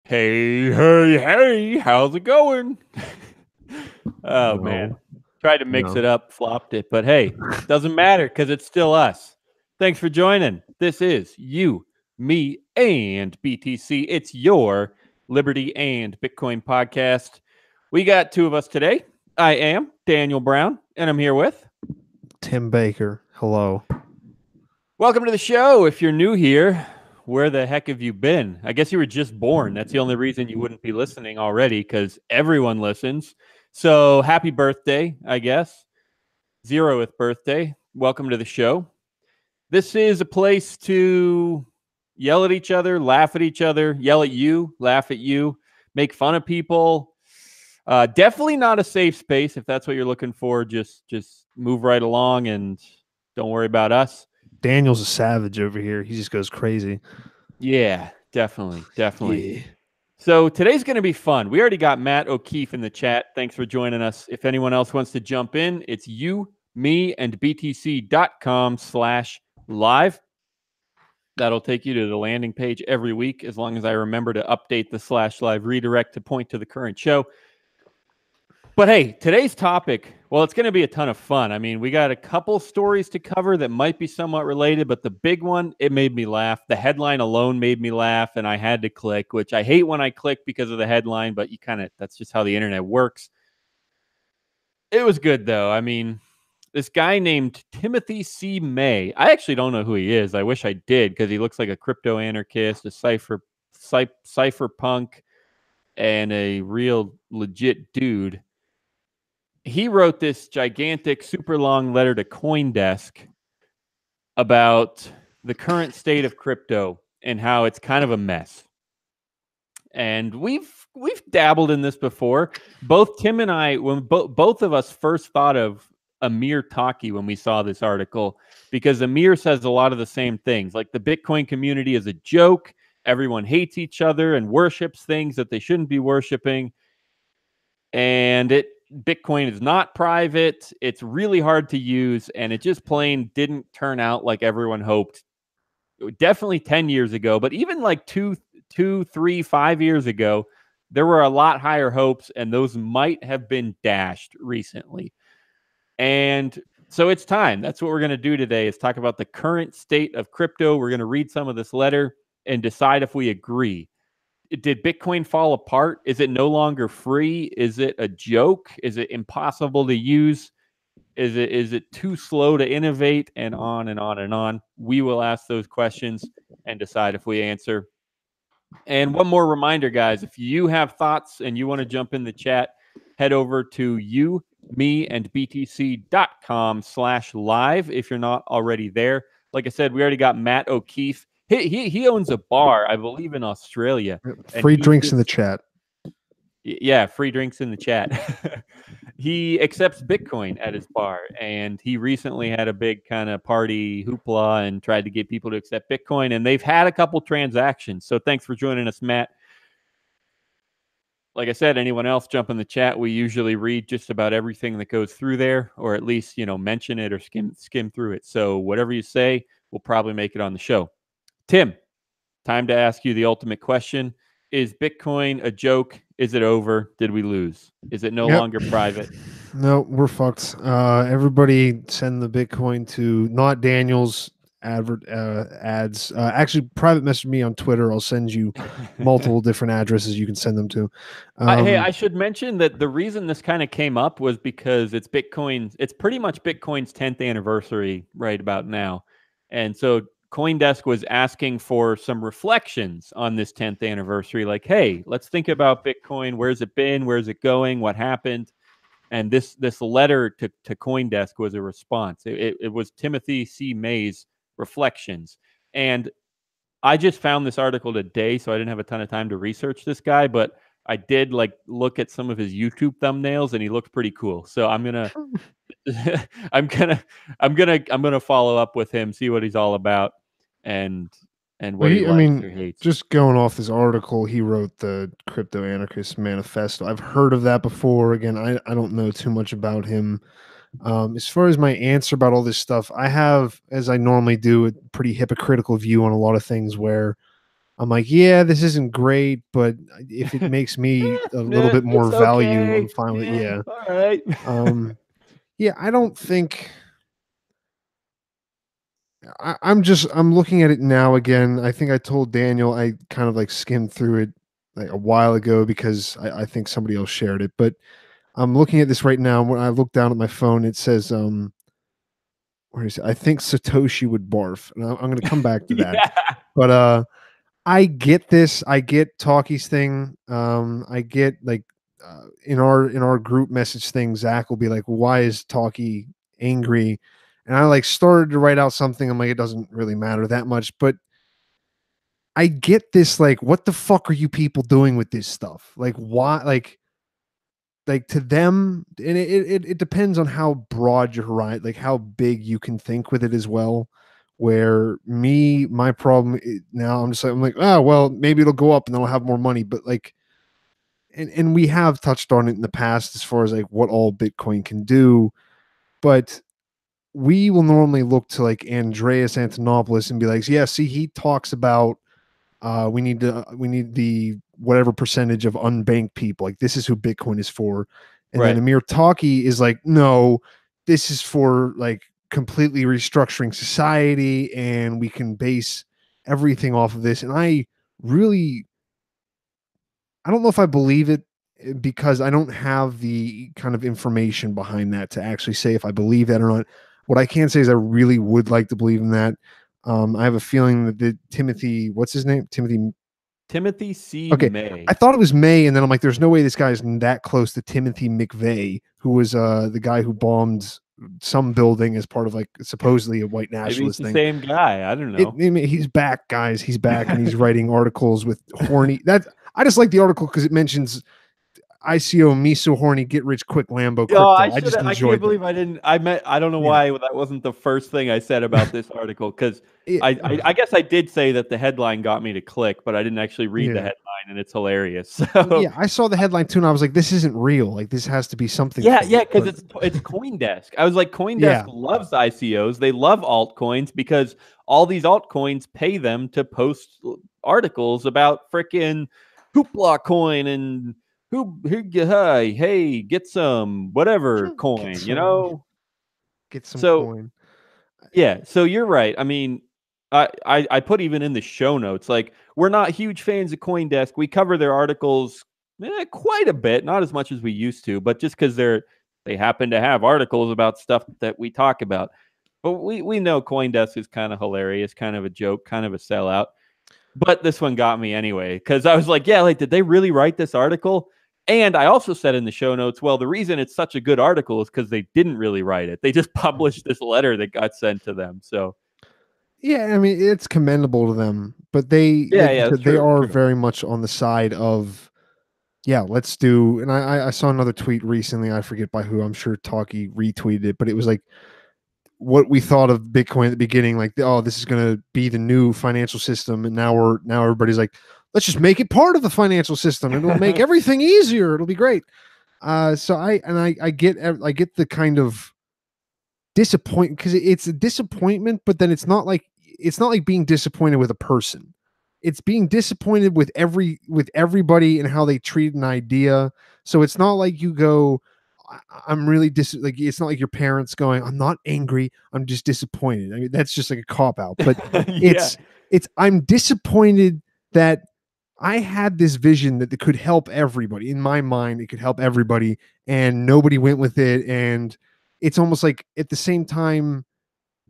Hey, how's it going? Oh, No, man. Tried to mix no. it up, flopped it, but hey, doesn't matter because it's still us. Thanks for joining. This is you, me, and BTC. It's your Liberty and Bitcoin podcast. We got two of us today. I am Daniel Brown, and I'm here with. Tim Baker, hello. Welcome to the show. If you're new here, where the heck have you been? I guess you were just born. That's the only reason you wouldn't be listening already, because everyone listens. So happy birthday, I guess. 0th birthday. Welcome to the show. This is a place to yell at each other, laugh at each other, yell at you, laugh at you, make fun of people. Definitely not a safe space. If that's what you're looking for, just move right along and don't worry about us. Daniel's a savage over here. He just goes crazy. Yeah, definitely. Yeah. So today's going to be fun. We already got Matt O'Keefe in the chat. Thanks for joining us. If anyone else wants to jump in, it's you, me, and btc.com/live. That'll take you to the landing page every week, as long as I remember to update the /live redirect to point to the current show. But hey, today's topic, well, it's going to be a ton of fun. I mean, we got a couple stories to cover that might be somewhat related, but the big one, it made me laugh. The headline alone made me laugh, and I had to click, which I hate when I click because of the headline, but that's just how the internet works. It was good, though. I mean, this guy named Timothy C. May, I actually don't know who he is. I wish I did, because he looks like a crypto anarchist, a cypherpunk, and a real legit dude. He wrote this gigantic, super long letter to CoinDesk about the current state of crypto and how it's kind of a mess. And we've dabbled in this before. Both Tim and I, when both of us first thought of Amir Taki when we saw this article, because Amir says a lot of the same things. Like, the Bitcoin community is a joke. Everyone hates each other and worships things that they shouldn't be worshiping. And Bitcoin is not private. It's really hard to use, and it just plain didn't turn out like everyone hoped. Definitely 10 years ago, but even like 2, 3, 5 years ago, there were a lot higher hopes, and those might have been dashed recently. And so it's time. That's what we're going to do today, is talk about the current state of crypto. We're going to read some of this letter and decide if we agree. Did Bitcoin fall apart? Is it no longer free? Is it a joke? Is it impossible to use? Is it too slow to innovate? And on and on and on. We will ask those questions and decide if we answer. And one more reminder, guys, if you have thoughts and you want to jump in the chat, head over to you, me, and btc.com/live if you're not already there. Like I said, we already got Matt O'Keefe. He owns a bar, I believe, in Australia. Free drinks in the chat. Yeah, free drinks in the chat. He accepts Bitcoin at his bar, and he recently had a big kind of party hoopla and tried to get people to accept Bitcoin, and they've had a couple transactions. So thanks for joining us, Matt. Like I said, anyone else jump in the chat. We usually read just about everything that goes through there, or at least, mention it or skim through it. So whatever you say, we'll probably make it on the show. Tim, time to ask you the ultimate question. Is Bitcoin a joke? Is it over? Did we lose? Is it no longer private? No, we're fucked. Everybody send the Bitcoin to not Daniel's ads. Actually, private message me on Twitter. I'll send you multiple different addresses you can send them to. Hey, I should mention that the reason this kind of came up was because it's pretty much Bitcoin's 10th anniversary right about now. And so CoinDesk was asking for some reflections on this 10th anniversary. Like, hey, let's think about Bitcoin. Where's it been? Where's it going? What happened? And this letter to CoinDesk was a response. It was Timothy C. May's reflections. And I just found this article today, so I didn't have a ton of time to research this guy, but I did look at some of his YouTube thumbnails, and he looked pretty cool. So I'm gonna follow up with him, see what he's all about, and what he likes or hates. Just going off this article, he wrote the Crypto Anarchist Manifesto. I've heard of that before. Again, I don't know too much about him. As far as my answer about all this stuff, I have, as I normally do, a pretty hypocritical view on a lot of things where I'm like, yeah, this isn't great, but if it makes me a little bit more It's value, I'm okay. fine with it. Yeah. All right. Yeah, I don't think I'm looking at it now again. I think I told Daniel I kind of like skimmed through it like a while ago because I think somebody else shared it. But I'm looking at this right now. When I look down at my phone, it says where is it? I think Satoshi would barf. And I'm gonna come back to that. Yeah. But I get this. I get Talkie's thing. I get like in our group message thing, Zach will be like, "Why is Talkie angry?" And I like started to write out something. I'm like, it doesn't really matter that much, but I get this. Like, what the fuck are you people doing with this stuff? Like, why? Like to them, and it depends on how broad your horizon, like how big you can think with it as well. Where me, my problem now, I'm like, oh well, maybe it'll go up and then I'll have more money. But like, and we have touched on it in the past as far as like what all Bitcoin can do, but we will normally look to like Andreas Antonopoulos and be like, yeah, see, he talks about we need the whatever percentage of unbanked people. Like this is who Bitcoin is for. And Right. then Amir Taki is like, no, this is for like completely restructuring society, and we can base everything off of this. And I don't know if I believe it because I don't have the kind of information behind that to actually say if I believe that or not. What I can say is I really would like to believe in that. I have a feeling that Timothy, what's his name? Timothy C. Okay, May. I thought it was May, and then I'm like, there's no way this guy's that close to Timothy McVeigh, who was the guy who bombed some building as part of like supposedly a white Maybe it's nationalist the thing. same guy. I don't know. He's back, guys. He's back, and he's writing articles with horny. That I just like the article because it mentions ICO-Me-So-Horny-Get-Rich-Quick-Lambo Oh, I crypto. I should. just I can't enjoyed that. believe I didn't. I don't know Yeah. why that wasn't the first thing I said about this article because It, I guess I did say that the headline got me to click, but I didn't actually read the yeah. headline, and it's hilarious. Yeah, So I saw the headline too, and I was like, this isn't real. Like, this has to be something yeah, fake. because But it's CoinDesk. I was like, CoinDesk yeah, loves ICOs. They love altcoins because all these altcoins pay them to post articles about freaking Hoopla coin and hey, get some whatever get coin, you some, know? get some So coin. yeah, so you're right. I mean, I put even in the show notes, like we're not huge fans of CoinDesk. We cover their articles quite a bit, not as much as we used to, but just because they happen to have articles about stuff that we talk about. But we know CoinDesk is kind of hilarious, kind of a joke, kind of a sellout. But this one got me anyway, because I was like, yeah, like, did they really write this article? And I also said in the show notes, well, the reason it's such a good article is because they didn't really write it. They just published this letter that got sent to them. So Yeah, I mean, it's commendable to them, but they, yeah, like you yeah, it's said, they true, are true. very much on the side of, yeah, let's do. And I saw another tweet recently. I forget by who. I'm sure Talkie retweeted it, but it was like what we thought of Bitcoin at the beginning, like, oh, this is going to be the new financial system, and now everybody's like, let's just make it part of the financial system. It'll make everything easier. It'll be great. So I get the kind of disappointment because it's a disappointment, but then it's not like being disappointed with a person. It's being disappointed with everybody and how they treat an idea. So it's not like you go, I'm really like it's not like your parents going, I'm not angry, I'm just disappointed. I mean, that's just like a cop out. But Yeah. it's I'm disappointed that I had this vision that it could help everybody. In my mind, it could help everybody, and nobody went with it. And it's almost like at the same time,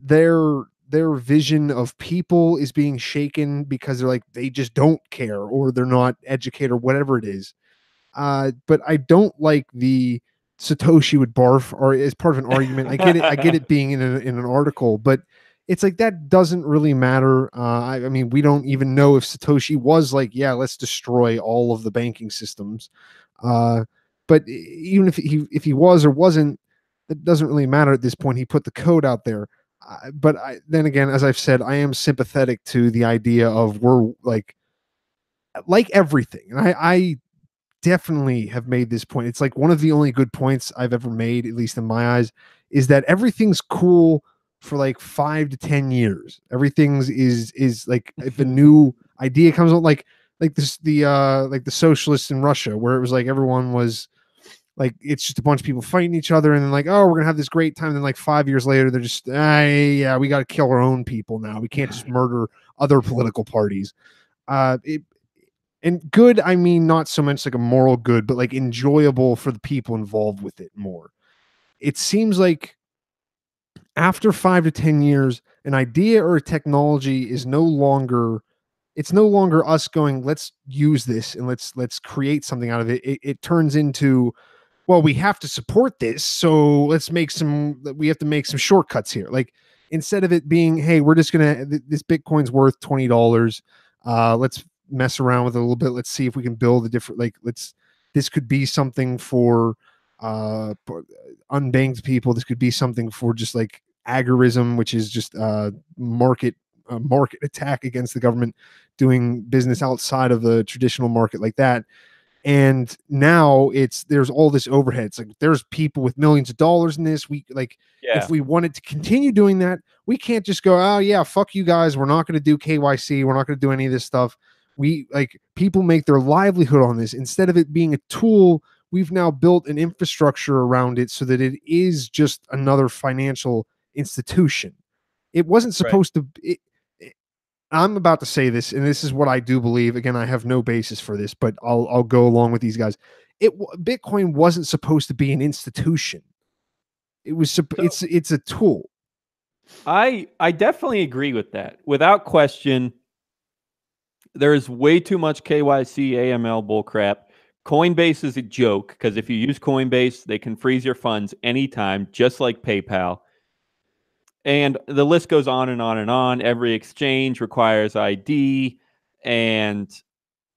their vision of people is being shaken because they're like they just don't care or they're not educated or whatever it is. But I don't like the Satoshi would barf or as part of an argument. I get it. I get it being in an article, but it's like that doesn't really matter. I mean, we don't even know if Satoshi was like, yeah, let's destroy all of the banking systems. Uh, but even if he was or wasn't, that doesn't really matter at this point. He put the code out there. But then again, as I've said, I am sympathetic to the idea of we're like everything, and I definitely have made this point. It's like one of the only good points I've ever made, at least in my eyes, is that everything's cool for like 5 to 10 years. Everything's is like if a new idea comes on, like this, the socialists in Russia, where it was like everyone was like, it's just a bunch of people fighting each other, and then like, oh, we're gonna have this great time. And then like 5 years later, they're just, yeah, we got to kill our own people now. We can't just murder other political parties. And good, I mean, not so much like a moral good, but like enjoyable for the people involved with it more. It seems like after 5 to 10 years, an idea or a technology is no longer, it's no longer us going, let's use this and let's create something out of it. It turns into, well, we have to support this, so we have to make some shortcuts here. Like, instead of it being, hey, we're just gonna, this Bitcoin's worth $20, let's mess around with it a little bit, let's see if we can build a different, like, this could be something for unbanked people, this could be something for just like agorism, which is just market attack against the government doing business outside of the traditional market, like that. And now there's all this overhead. It's like, there's people with millions of dollars in this. We like, if we wanted to continue doing that, we can't just go, oh yeah, fuck you guys, we're not going to do KYC, we're not going to do any of this stuff. We, like, people make their livelihood on this. Instead of it being a tool, we've now built an infrastructure around it so that it is just another financial institution. It wasn't supposed to. I'm about to say this, and this is what I do believe. Again, I have no basis for this, but I'll go along with these guys. Bitcoin wasn't supposed to be an institution. It was it's a tool. I definitely agree with that. Without question, there is way too much KYC AML bullcrap. Coinbase is a joke, because if you use Coinbase, they can freeze your funds anytime, just like PayPal. And the list goes on and on and on. Every exchange requires ID. And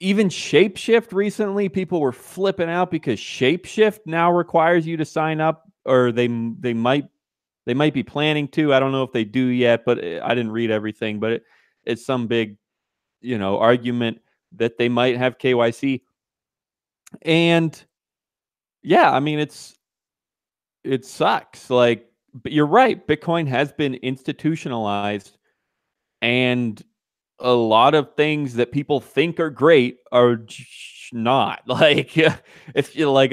even Shapeshift recently, people were flipping out because Shapeshift now requires you to sign up, or they might be planning to. I don't know if they do yet, but I didn't read everything. But it's some big, argument that they might have KYC. And yeah, I mean, it sucks. Like, but you're right. Bitcoin has been institutionalized, and a lot of things that people think are great are not. Like, it's like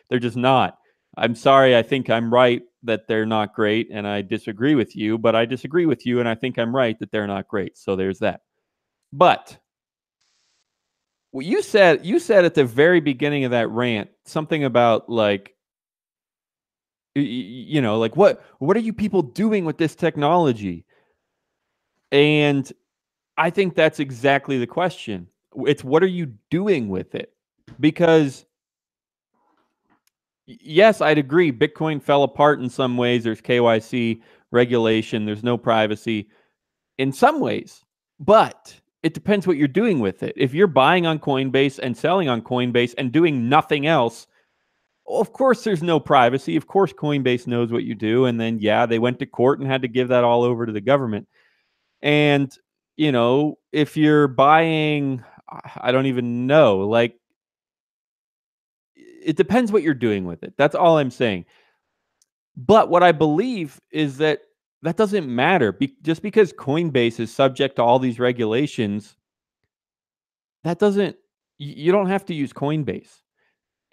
they're just not. I'm sorry. I think I'm right that they're not great, and I disagree with you. But I disagree with you, and I think I'm right that they're not great. So there's that. But what you said at the very beginning of that rant something about, like, like, what are you people doing with this technology? And I think that's exactly the question. It's, what are you doing with it? Because yes, I'd agree, Bitcoin fell apart in some ways. There's KYC regulation, there's no privacy in some ways, but it depends what you're doing with it. If you're buying on Coinbase and selling on Coinbase and doing nothing else, of course there's no privacy. Of course Coinbase knows what you do. And then, yeah, they went to court and had to give that all over to the government. And, if you're buying, I don't even know, like, it depends what you're doing with it. That's all I'm saying. But what I believe is that doesn't matter. Just because Coinbase is subject to all these regulations, that doesn't, you don't have to use Coinbase.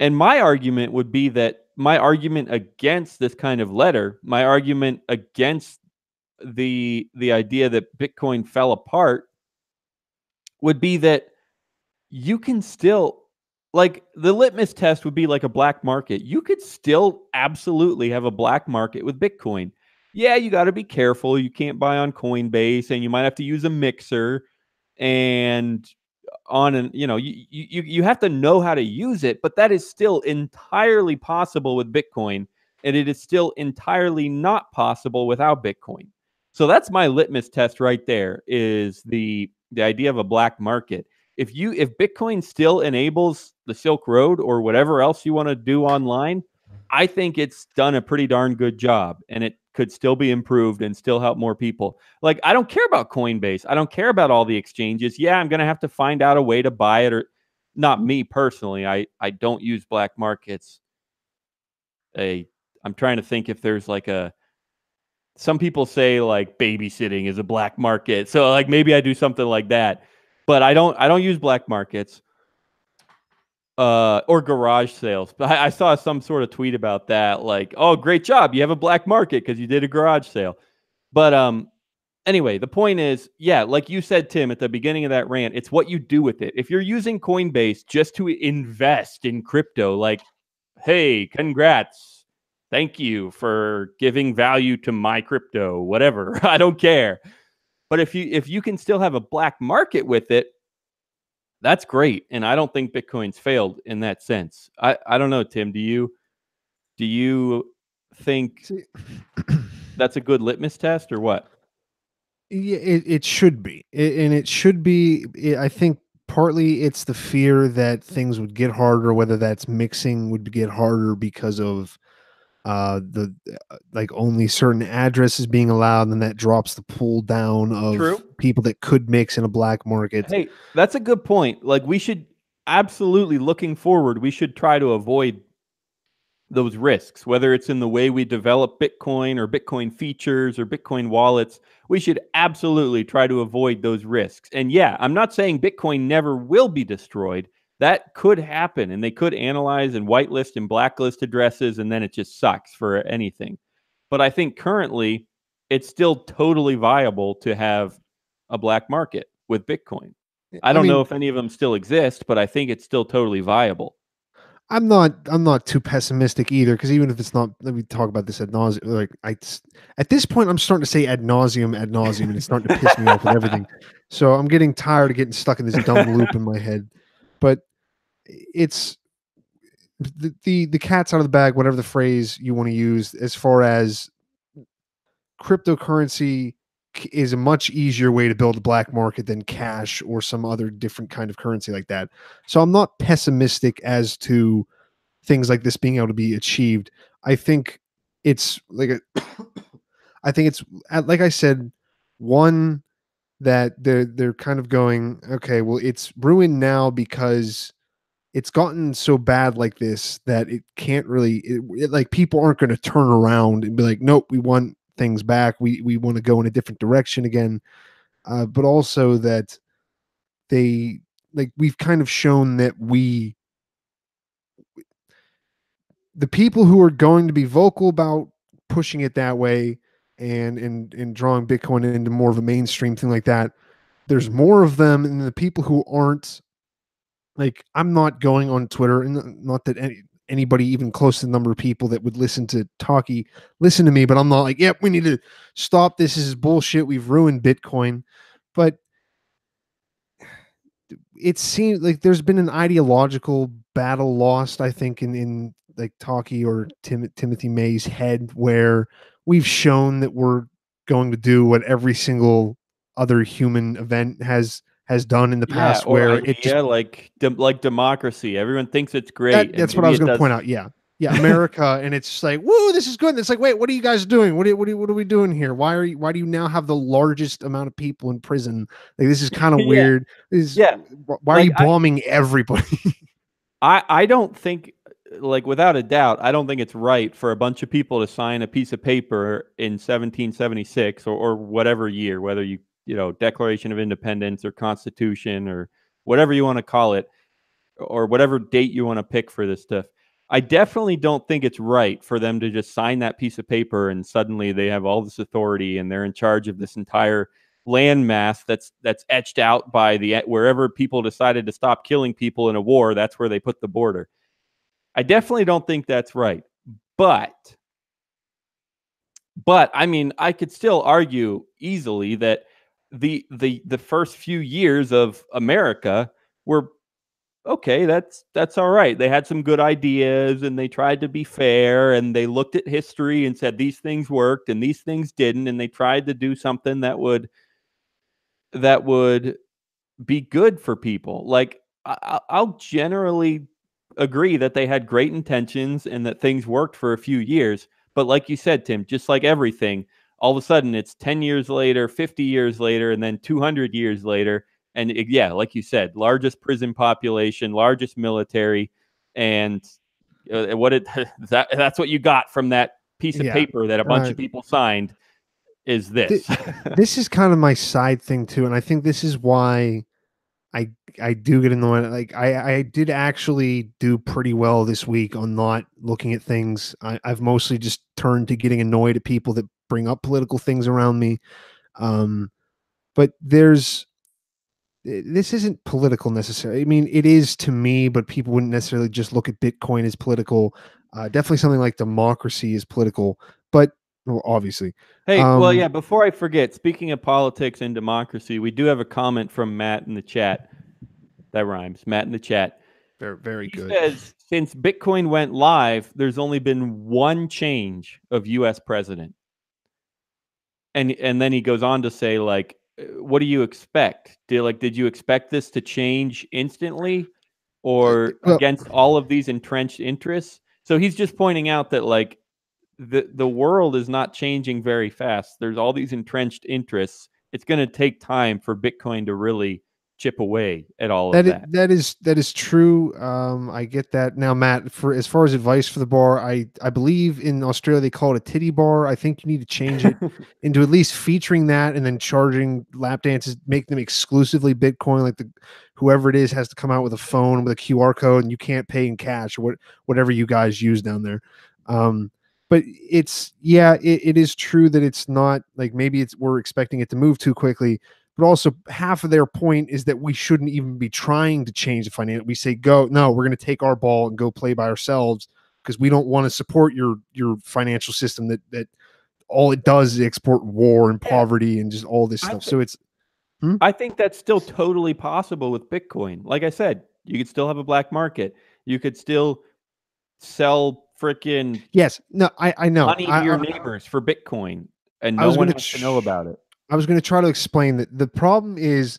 And my argument would be that my argument against this kind of letter, my argument against the idea that Bitcoin fell apart, would be that you can still, like, the litmus test would be like a black market. You could still absolutely have a black market with Bitcoin. Yeah, you got to be careful. You can't buy on Coinbase, and you might have to use a mixer, and you have to know how to use it, but that is still entirely possible with Bitcoin, and it is still entirely not possible without Bitcoin. So that's my litmus test right there, is the idea of a black market. If Bitcoin still enables the Silk Road or whatever else you want to do online, I think it's done a pretty darn good job, and it could still be improved and still help more people. Like, I don't care about Coinbase. I don't care about all the exchanges. Yeah, I'm going to have to find out a way to buy it, or not me personally. I don't use black markets. I'm trying to think if there's like some people say like babysitting is a black market. So like maybe I do something like that. But I don't use black markets or garage sales. But I saw some sort of tweet about that, like, oh, great job, you have a black market because you did a garage sale. But anyway, the point is, yeah, like you said, Tim, at the beginning of that rant, it's what you do with it. If you're using Coinbase just to invest in crypto, like, hey, congrats, thank you for giving value to my crypto, whatever, I don't care. But if you can still have a black market with it, that's great. And I don't think Bitcoin's failed in that sense. I don't know, Tim, do you think that's a good litmus test or what? Yeah, it should be, and it should be. I think partly it's the fear that things would get harder, whether that's mixing would get harder because of the like only certain addresses being allowed, and that drops the pool down of True. people that could mix in a black market. Hey, that's a good point. Like, we should absolutely, looking forward, we should try to avoid those risks, whether it's in the way we develop Bitcoin or Bitcoin features or Bitcoin wallets. We should absolutely try to avoid those risks. And yeah, I'm not saying Bitcoin never will be destroyed. That could happen, and they could analyze and whitelist and blacklist addresses, and then it just sucks for anything. But I think currently it's still totally viable to have a black market with Bitcoin. I don't know if any of them still exist, but I think it's still totally viable. I'm not too pessimistic either, because even if it's not, let me talk about this ad nauseum. Like at this point, I'm starting to say ad nauseum, and it's starting to piss me off with everything. So I'm getting tired of getting stuck in this dumb loop in my head. But it's the cat's out of the bag, whatever the phrase you want to use, as far as cryptocurrency is a much easier way to build a black market than cash or some other different kind of currency like that. So I'm not pessimistic as to things like this being able to be achieved. I think it's like I think it's, like I said, one, that they're kind of going, okay, well, it's ruined now because it's gotten so bad like this that it can't really like, people aren't going to turn around and be like, nope, we want things back, we want to go in a different direction again. But also that they, like, we've kind of shown that the people who are going to be vocal about pushing it that way and drawing Bitcoin into more of a mainstream thing like that, there's more of them, and the people who aren't, like, I'm not going on Twitter, and not that anybody even close to the number of people that would listen to Talkie listen to me, but I'm not like, yep, we need to stop this is bullshit, we've ruined Bitcoin. But it seems like there's been an ideological battle lost, I think, in like Talkie or Timothy May's head, where we've shown that we're going to do what every single other human event has done in the past, or where idea, it just, like democracy. Everyone thinks it's great. that's what I was going to point out. Yeah. America, and it's just like, whoa, this is good. And it's like, wait, what are you guys doing? What are we doing here? Why do you now have the largest amount of people in prison? Like, this is kind of weird. Why are you bombing everybody? I don't think, like, without a doubt, I don't think it's right for a bunch of people to sign a piece of paper in 1776 or whatever year, whether you Declaration of Independence or Constitution or whatever you want to call it, or whatever date you want to pick for this stuff. I definitely don't think it's right for them to just sign that piece of paper and suddenly they have all this authority and they're in charge of this entire landmass that's etched out by wherever people decided to stop killing people in a war. That's where they put the border. I definitely don't think that's right. But I mean, I could still argue easily that the first few years of America were okay. That's all right. They had some good ideas and they tried to be fair, and they looked at history and said these things worked and these things didn't, and they tried to do something that would be good for people. Like, I'll generally agree that they had great intentions and that things worked for a few years. But like you said, Tim, just like everything, all of a sudden it's 10 years later, 50 years later, and then 200 years later. And yeah, like you said, largest prison population, largest military. And that's what you got from that piece of paper that a bunch of people signed is this. This is kind of my side thing too. And I think this is why I do get annoyed. Like I did actually do pretty well this week on not looking at things. I've mostly just turned to getting annoyed at people that bring up political things around me. Um, but this isn't political necessarily. I mean, it is to me, but people wouldn't necessarily just look at Bitcoin as political. Definitely something like democracy is political, but well, obviously. Hey, well, yeah, before I forget, speaking of politics and democracy, we do have a comment from Matt in the chat. That rhymes. Matt in the chat. Very He good. says, since Bitcoin went live, there's only been one change of US president. And then he goes on to say, like, what do you expect? Did you expect this to change instantly or Well, against all of these entrenched interests? So he's just pointing out that, like, the world is not changing very fast. There's all these entrenched interests. It's going to take time for Bitcoin to really chip away at all of that. That is true. I get that. Now, Matt, for as far as advice for the bar, I believe in Australia they call it a titty bar. I think you need to change it into at least featuring that and then charging lap dances, make them exclusively Bitcoin. Like whoever it is has to come out with a phone with a QR code, and you can't pay in cash or whatever you guys use down there. But it is true that it's not like maybe we're expecting it to move too quickly. But also half of their point is that we shouldn't even be trying to change the financial. We say, no, we're going to take our ball and go play by ourselves because we don't want to support your financial system that all it does is export war and poverty and just all this stuff. So it's, I think that's still totally possible with Bitcoin. Like I said, you could still have a black market. You could still sell freaking I know money to your neighbors for Bitcoin, and no one has to know about it. I was going to try to explain that the problem is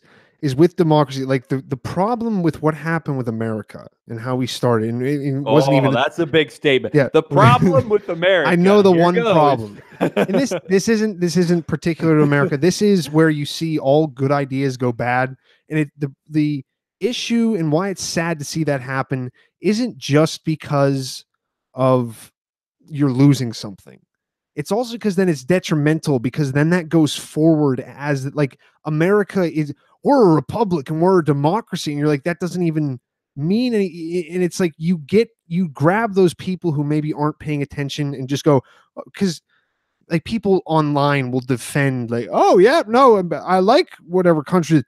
with democracy. Like the problem with what happened with America and how we started, and it wasn't even. That's a big statement. Yeah, the problem with America. I know the Here one goes. problem, and this isn't particular to America. This is where you see all good ideas go bad, and the issue and why it's sad to see that happen isn't just because of you're losing something. It's also because then it's detrimental because then that goes forward as like America is, we're a republic and we're a democracy. And you're like, that doesn't even mean any. And it's like you grab those people who maybe aren't paying attention and just go, because like people online will defend like, oh yeah, no, I like whatever country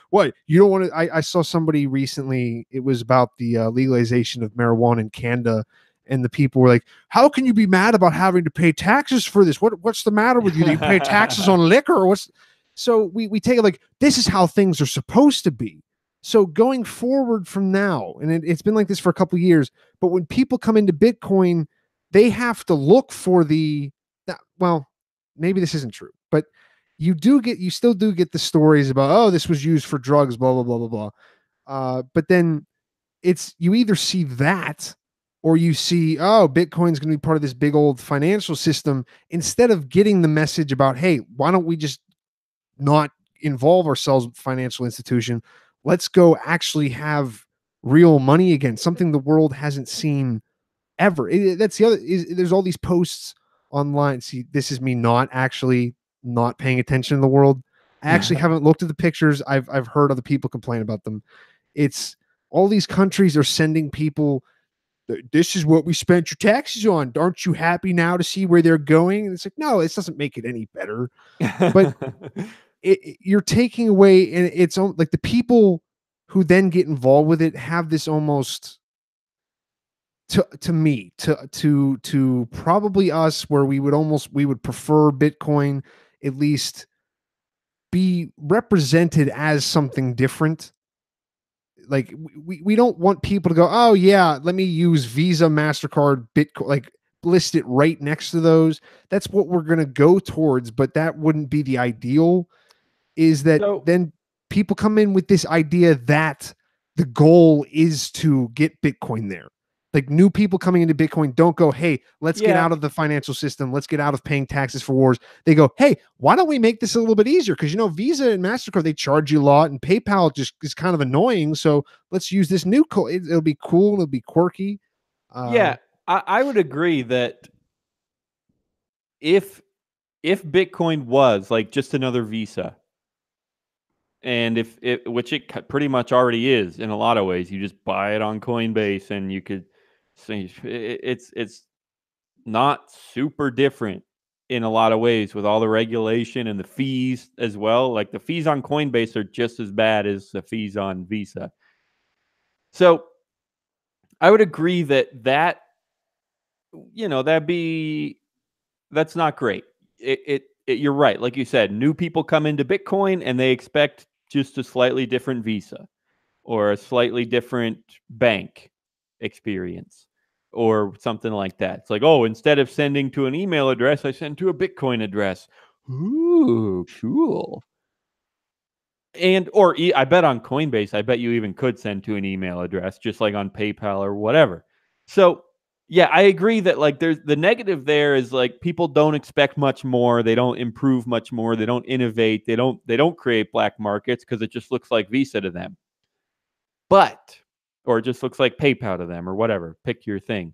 what you don't want to. I saw somebody recently, it was about the legalization of marijuana in Canada. And the people were like, how can you be mad about having to pay taxes for this? What's the matter with you? Do you pay taxes on liquor or what's? So we take it like, this is how things are supposed to be. So going forward from now, and it's been like this for a couple of years, but when people come into Bitcoin, they have to look for well, maybe this isn't true, but you still do get the stories about, oh, this was used for drugs, blah, blah, blah, blah, blah. But then you either see that or you see, oh, Bitcoin's going to be part of this big old financial system, instead of getting the message about, hey, why don't we just not involve ourselves with financial institution? Let's go actually have real money again, something the world hasn't seen ever. That's the other, there's all these posts online. See, this is me not paying attention to the world. I actually haven't looked at the pictures. I've heard other people complain about them. It's all these countries are sending people, this is what we spent your taxes on. Aren't you happy now to see where they're going? And it's like, no, this doesn't make it any better. But you're taking away, and it's like the people who then get involved with it have this almost, to probably us, where we would prefer Bitcoin at least be represented as something different. Like we don't want people to go, oh yeah, let me use Visa, MasterCard, Bitcoin, like list it right next to those. That's what we're going to go towards, but that wouldn't be the ideal. Is that then people come in with this idea that the goal is to get Bitcoin there. Like new people coming into Bitcoin don't go, hey, let's get out of the financial system. Let's get out of paying taxes for wars. They go, hey, why don't we make this a little bit easier? Because, Visa and MasterCard, they charge you a lot, and PayPal just is kind of annoying. So let's use this new code. It'll be cool. It'll be quirky. I would agree that if Bitcoin was like just another Visa, And which it pretty much already is in a lot of ways. You just buy it on Coinbase, and you could say it's not super different in a lot of ways with all the regulation and the fees as well. Like the fees on Coinbase are just as bad as the fees on Visa. So I would agree that that's not great. You're right. Like you said, new people come into Bitcoin and they expect just a slightly different Visa or a slightly different bank experience or something like that. It's like, oh, instead of sending to an email address, I send to a Bitcoin address. Ooh, cool. I bet on Coinbase, I bet you even could send to an email address, just like on PayPal or whatever. So yeah, I agree that like there's the negative there is like people don't expect much more. They don't improve much more. They don't innovate. They don't create black markets because it just looks like Visa to them. Or it just looks like PayPal to them or whatever. Pick your thing.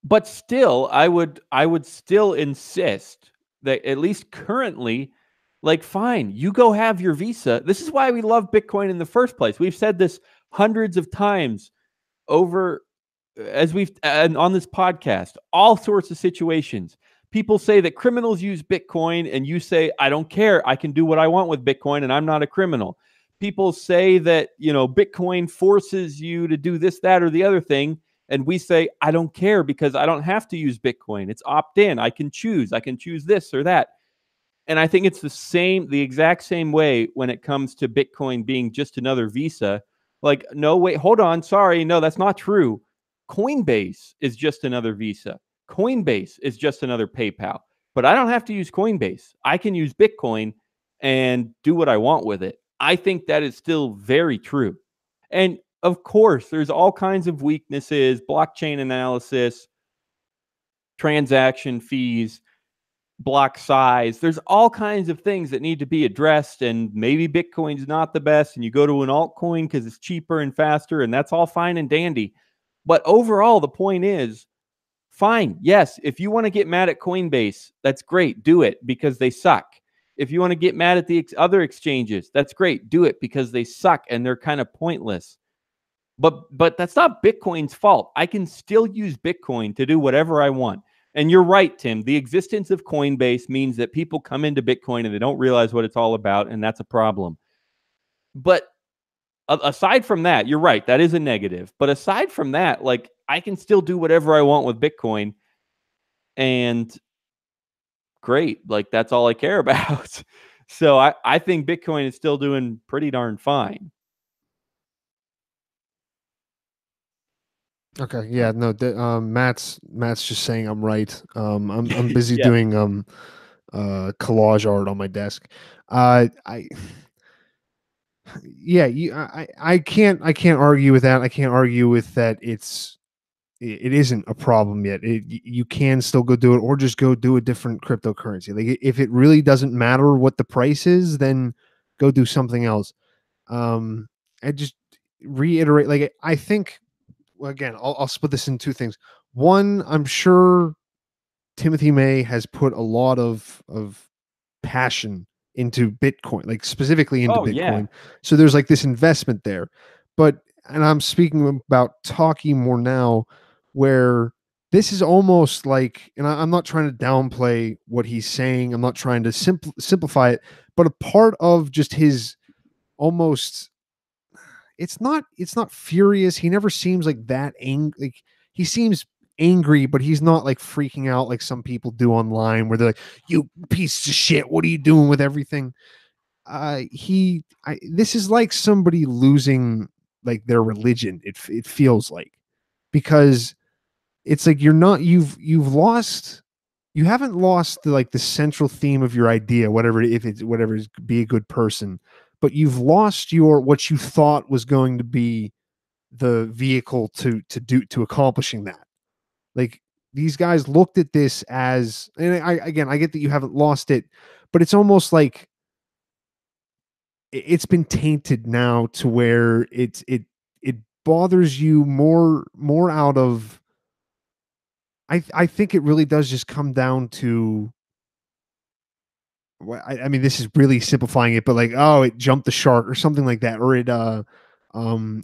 But still, I would still insist that at least currently, like, fine, you go have your Visa. This is why we love Bitcoin in the first place. We've said this hundreds of times over as we've on this podcast, all sorts of situations. People say that criminals use Bitcoin, and you say, I don't care. I can do what I want with Bitcoin, and I'm not a criminal. People say that, Bitcoin forces you to do this, that, or the other thing. And we say, I don't care because I don't have to use Bitcoin. It's opt in. I can choose. I can choose this or that. And I think it's the exact same way when it comes to Bitcoin being just another Visa. Like, no, wait, hold on. Sorry. No, that's not true. Coinbase is just another Visa. Coinbase is just another PayPal. But I don't have to use Coinbase. I can use Bitcoin and do what I want with it. I think that is still very true. And of course, there's all kinds of weaknesses, blockchain analysis, transaction fees, block size. There's all kinds of things that need to be addressed, and maybe Bitcoin's not the best, and you go to an altcoin because it's cheaper and faster, and that's all fine and dandy. But overall, the point is, fine. Yes, if you want to get mad at Coinbase, that's great. Do it because they suck. If you want to get mad at the other exchanges, that's great. Do it because they suck and they're kind of pointless. But that's not Bitcoin's fault. I can still use Bitcoin to do whatever I want. And you're right, Tim. The existence of Coinbase means that people come into Bitcoin and they don't realize what it's all about, and that's a problem. But aside from that, you're right. That is a negative. But aside from that, like, I can still do whatever I want with Bitcoin, and great. Like, that's all I care about. So I think Bitcoin is still doing pretty darn fine. Okay, yeah, no, Matt's just saying I'm right. I'm busy Yeah. doing collage art on my desk. I yeah, I can't argue with that. I can't argue with that. It isn't a problem yet. You can still go do it, or just go do a different cryptocurrency. Like, if it really doesn't matter what the price is, then go do something else. I just reiterate, like, I think, well, again, I'll split this in two things. One, I'm sure Timothy May has put a lot of passion into Bitcoin, like specifically into Oh yeah. Bitcoin. So there's like this investment there. But, and I'm speaking about talking more now, where this is almost like, and I'm not trying to downplay what he's saying. I'm not trying to simplify it, but a part of just his almost, it's not furious. He never seems like that angry. Like, he seems angry, but he's not like freaking out like some people do online, where they're like, "You piece of shit, what are you doing with everything?" This is like somebody losing like their religion. It feels like, because it's like you've lost. You haven't lost like the central theme of your idea, whatever, if it's whatever is, be a good person, but you've lost what you thought was going to be the vehicle to accomplishing that. Like, these guys looked at this as, and I get that you haven't lost it, but it's almost like it's been tainted now to where it bothers you more out of, I think it really does just come down to I mean, this is really simplifying it, but like, oh, it jumped the shark or something like that, or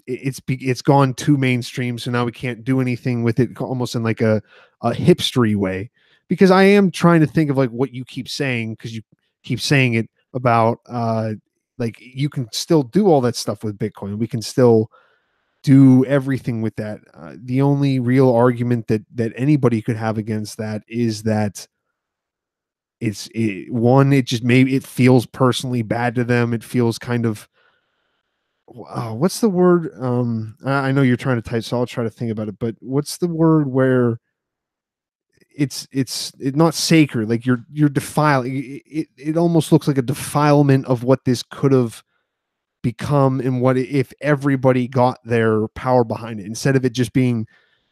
it's gone too mainstream, so now we can't do anything with it, almost in like a hipstery way. Because I am trying to think of like what you keep saying, because you keep saying it about like you can still do all that stuff with Bitcoin. We can still do everything with that. The only real argument that anybody could have against that is that one, it just maybe it feels personally bad to them. It feels kind of what's the word? I know you're trying to type, so I'll try to think about it. But what's the word where it's not sacred? Like you're defiling. It almost looks like a defilement of what this could have become, and what if everybody got their power behind it, instead of it just being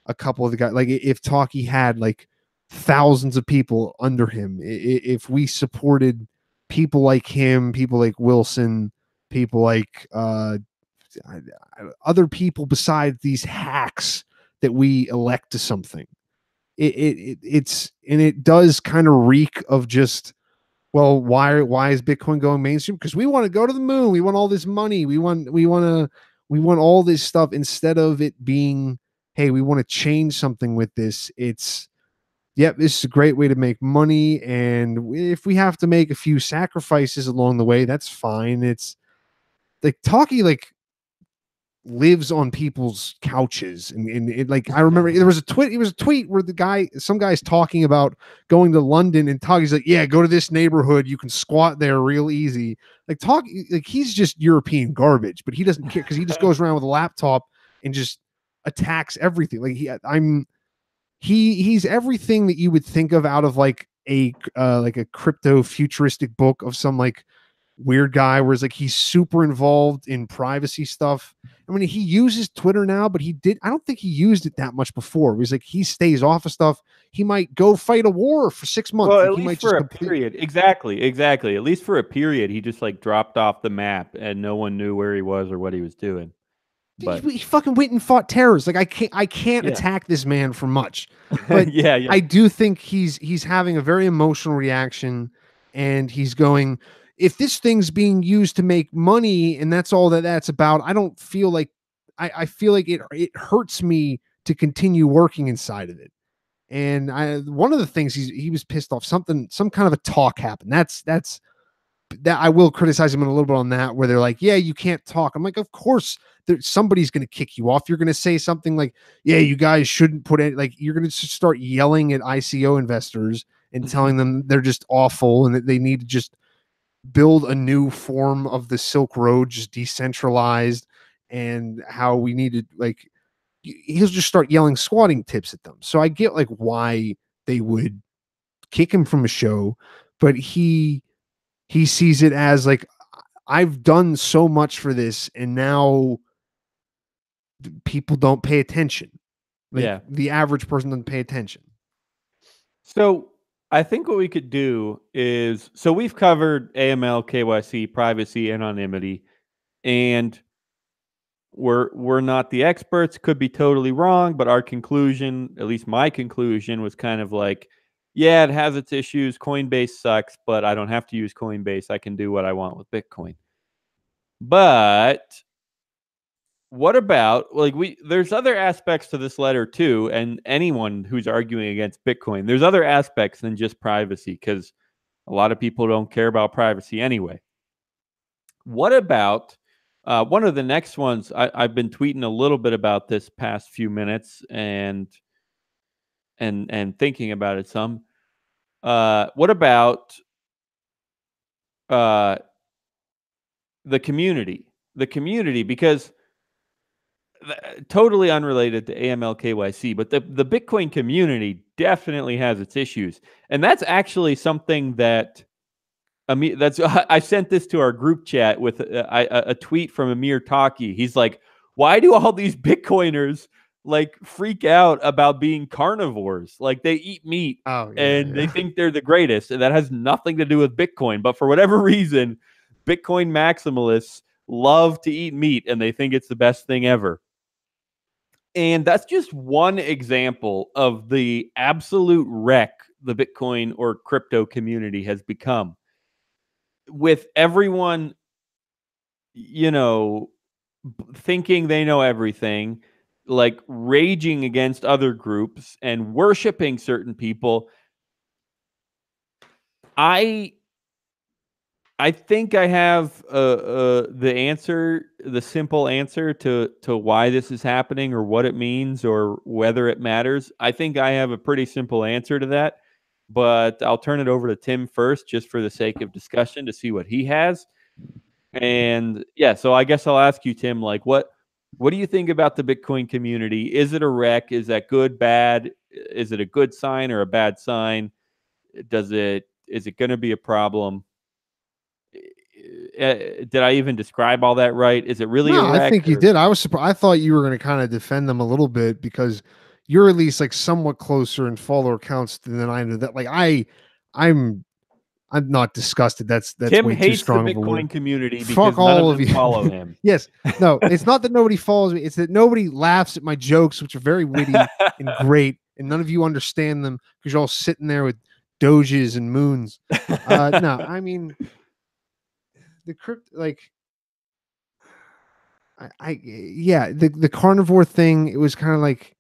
a couple of the guys. Like if Talkie had like thousands of people under him, if we supported people like him, people like Wilson, people like other people besides these hacks that we elect to something, it's and it does kind of reek of just, well, why is Bitcoin going mainstream? Because we want to go to the moon. We want all this money. We want all this stuff, instead of it being, hey, we want to change something with this. It's, yep, this is a great way to make money, and if we have to make a few sacrifices along the way, that's fine. It's like Talkie like lives on people's couches, and it, like I remember there was a tweet. It was a tweet where some guy's talking about going to London, and Talkie's like, yeah, go to this neighborhood, you can squat there real easy. Like like he's just European garbage, but he doesn't care, because he just goes around with a laptop and just attacks everything. Like he's everything that you would think of out of like a crypto futuristic book of some like weird guy, where it's like he's super involved in privacy stuff. I mean, he uses Twitter now, but I don't think he used it that much before. It was like he stays off of stuff. He might go fight a war for 6 months. Well, like at he least might for just a period. Exactly. At least for a period, he just like dropped off the map and no one knew where he was or what he was doing. But he fucking went and fought terrorists. Like I can't yeah. attack this man for much, but yeah. I do think he's having a very emotional reaction, and he's going, if this thing's being used to make money and that's all that's about, I don't feel like I feel like it hurts me to continue working inside of it. And one of the things he was pissed off, some kind of a talk happened. That's that I will criticize him a little bit on that, where they're like, yeah, you can't talk. I'm like, of course somebody's going to kick you off. You're going to say something like, yeah, you guys shouldn't put it, like, you're going to start yelling at ICO investors and telling them they're just awful and that they need to just build a new form of the Silk Road, just decentralized, and how we need to, like, he'll just start yelling squatting tips at them. So I get like why they would kick him from a show, but he sees it as like, I've done so much for this, and now people don't pay attention. Like yeah. the average person doesn't pay attention. So I think what we could do is, so we've covered AML, KYC, privacy, anonymity, and we're not the experts, could be totally wrong, but our conclusion, at least my conclusion, was kind of like, yeah, it has its issues. Coinbase sucks, but I don't have to use Coinbase. I can do what I want with Bitcoin. But what about, like, there's other aspects to this letter too, and anyone who's arguing against Bitcoin, there's other aspects than just privacy, because a lot of people don't care about privacy anyway. What about one of the next ones? I've been tweeting a little bit about this past few minutes, and thinking about it some. What about uh, the community? The community, because totally unrelated to AML KYC, but the Bitcoin community definitely has its issues, and that's actually something that I sent this to our group chat with a tweet from Amir Taki. He's like, why do all these Bitcoiners like freak out about being carnivores? Like, they eat meat and they think they're the greatest, and that has nothing to do with Bitcoin. But for whatever reason, Bitcoin maximalists love to eat meat and they think it's the best thing ever. And that's just one example of the absolute wreck the Bitcoin or crypto community has become. with everyone, thinking they know everything, like raging against other groups and worshiping certain people, I think I have the simple answer to why this is happening or what it means or whether it matters. I think I have a pretty simple answer to that, but I'll turn it over to Tim first, just for the sake of discussion, to see what he has. And yeah, so I guess I'll ask you, Tim, like what do you think about the Bitcoin community? Is it a wreck? Is that good, bad? Is it a good sign or a bad sign? Is it going to be a problem? Did I even describe all that right? Is it really a No, I wreck? think you did. I was surprised. I thought you were going to kind of defend them a little bit because you're at least like somewhat closer in follower counts than I know. That like I'm not disgusted. That's Tim way too hates the strong of a word. Bitcoin community Fuck because none all of of them you. follow him. Yes. No, it's not that nobody follows me. It's that nobody laughs at my jokes, which are very witty and great, and none of you understand them because you're all sitting there with doges and moons. No, I mean the crypt like yeah, the carnivore thing, it was kind of like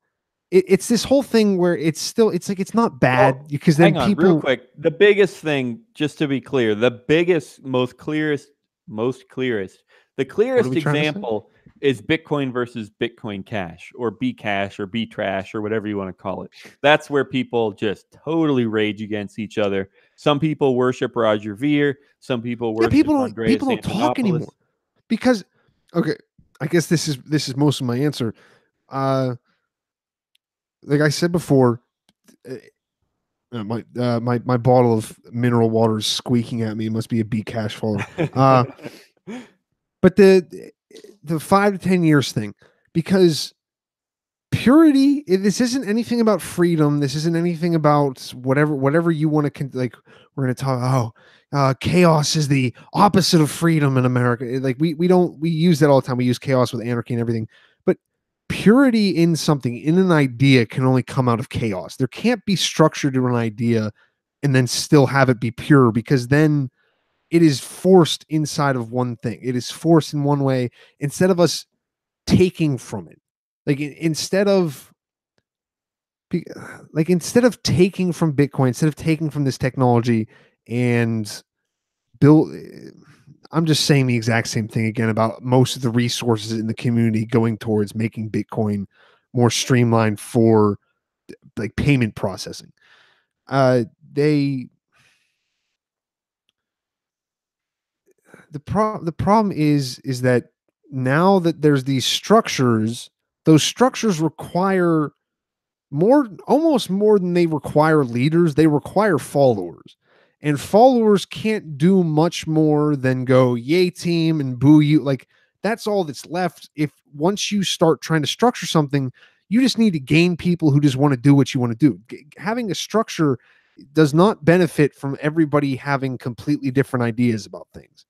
it's this whole thing where it's like it's not bad Well, because then hang on, real people quick. The biggest thing, just to be clear, the clearest, the what are clearest we trying to say? example is Bitcoin versus Bitcoin Cash or Bcash or Btrash or whatever you want to call it. That's where people just totally rage against each other. Some people worship Roger Ver. Some people Yeah, worship Andreas people don't talk Antonopoulos. anymore because okay, I guess this is most of my answer. Like I said before, my bottle of mineral water is squeaking at me. It must be a Bcash follower. But the 5 to 10 years thing, because purity, this isn't anything about freedom. This isn't anything about whatever you want to like. We're going to talk. Chaos is the opposite of freedom in America. Like we use that all the time. We use chaos with anarchy and everything, but purity in something, in an idea, can only come out of chaos. There can't be structure to an idea and then still have it be pure, because then it is forced inside of one thing. It is forced in one way instead of us taking from it. Instead of taking from Bitcoin, instead of taking from this technology and build, I'm just saying the exact same thing again about most of the resources in the community going towards making Bitcoin more streamlined for like payment processing. The problem is that now that there's these structures, those structures require almost more than they require leaders. They require followers, and followers can't do much more than go yay team and boo you. Like that's all that's left. If once you start trying to structure something, you just need to gain people who just want to do what you want to do. Having a structure does not benefit from everybody having completely different ideas about things.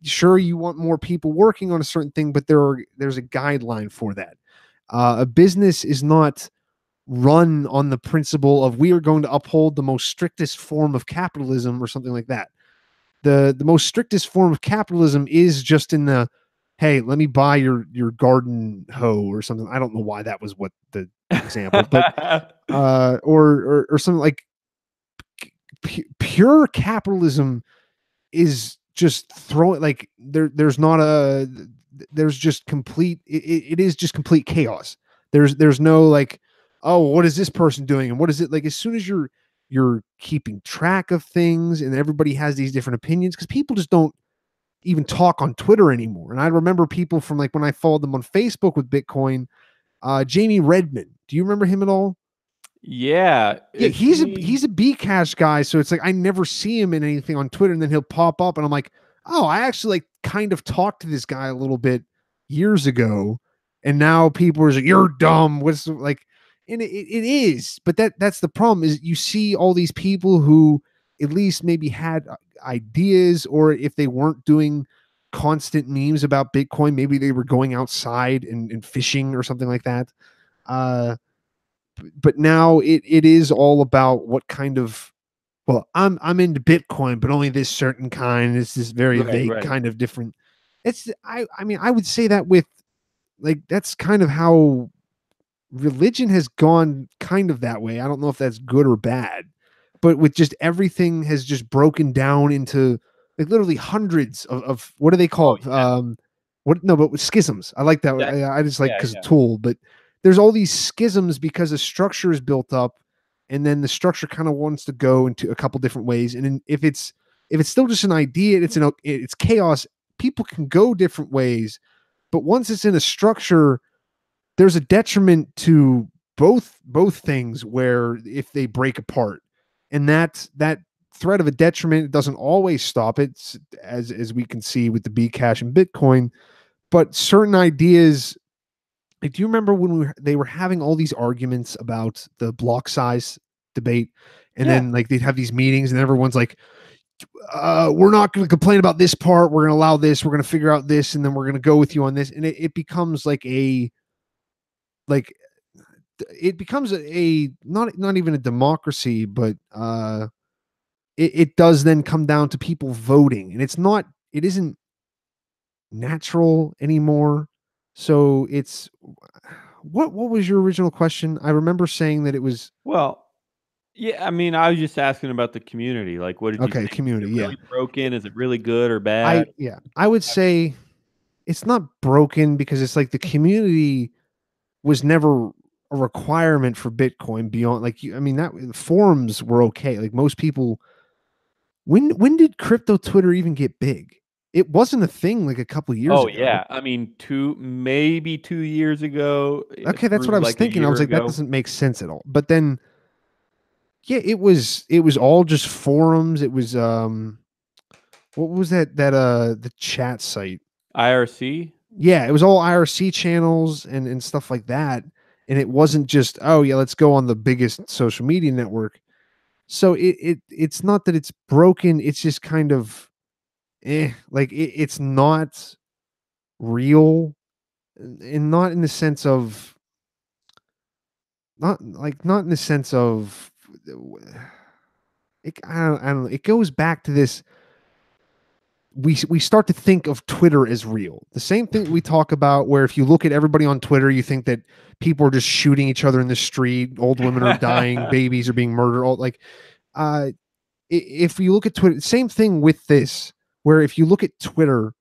Sure, you want more people working on a certain thing, but there's a guideline for that. A business is not run on the principle of we are going to uphold the most strictest form of capitalism or something like that. The most strictest form of capitalism is just in the, hey, let me buy your garden hoe or something. I don't know why that was what the example, but or something like pure capitalism is just throwing like there's just complete it is just complete chaos. There's no like, oh, what is this person doing and what is it like? As soon as you're keeping track of things and everybody has these different opinions, because people just don't even talk on Twitter anymore. And I remember people from like when I followed them on Facebook with Bitcoin, Jamie Redmond. Do you remember him at all? Yeah, Yeah, he's a Bcash guy, so it's like I never see him in anything on Twitter, and then he'll pop up, and I'm like, oh, I actually like kind of talked to this guy a little bit years ago, and now people are like, you're dumb. What's like, and it is, but that's the problem is you see all these people who at least maybe had ideas, or if they weren't doing constant memes about Bitcoin, maybe they were going outside and fishing or something like that. But now it is all about what kind of well, I'm into Bitcoin, but only this certain kind. It's this very Right, vague right. kind of different. It's I mean, I would say that with like that's kind of how religion has gone kind of that way. I don't know if that's good or bad, but with just everything has just broken down into like literally hundreds of what do they Oh, call it? What no, but with schisms. I like that. yeah. I just like Yeah, because yeah. tool, but there's all these schisms because a structure is built up, and then the structure kind of wants to go into a couple different ways. And then if it's still just an idea, it's chaos. People can go different ways, but once it's in a structure, there's a detriment to both things where if they break apart, and that threat of a detriment doesn't always stop it, as we can see with the Bcash and Bitcoin, but certain ideas. Like, do you remember when they were having all these arguments about the block size debate, and Yeah. then like they'd have these meetings, and everyone's like, we're not going to complain about this part, we're going to allow this, we're going to figure out this, and then we're going to go with you on this, and it becomes like it becomes a not even a democracy, but it does then come down to people voting, and it isn't natural anymore. So it's what was your original question? I remember saying that it was Well, yeah, I mean, I was just asking about the community. Like, what did you okay, think? Is community. it Yeah, really broken? Is it really good or bad? I would say it's not broken because it's like the community was never a requirement for Bitcoin beyond like I mean that forums were okay. Like most people. When did crypto Twitter even get big? It wasn't a thing like a couple years Oh, ago. yeah. I mean, maybe 2 years ago, Okay, that's what through I was like a thinking. I was year like, that ago. doesn't make sense at all. But then, yeah, it was all just forums. It was what was the chat site? IRC? Yeah, it was all IRC channels and stuff like that. And it wasn't just, oh yeah, let's go on the biggest social media network. So it's not that it's broken. It's just kind of like it's not real, and not in the sense of not in the sense of I don't know. It goes back to this. We start to think of Twitter as real. The same thing we talk about, where if you look at everybody on Twitter, you think that people are just shooting each other in the street, old women are dying, babies are being murdered. All like, uh, if you look at Twitter, same thing with this. Where if you look at Twitter,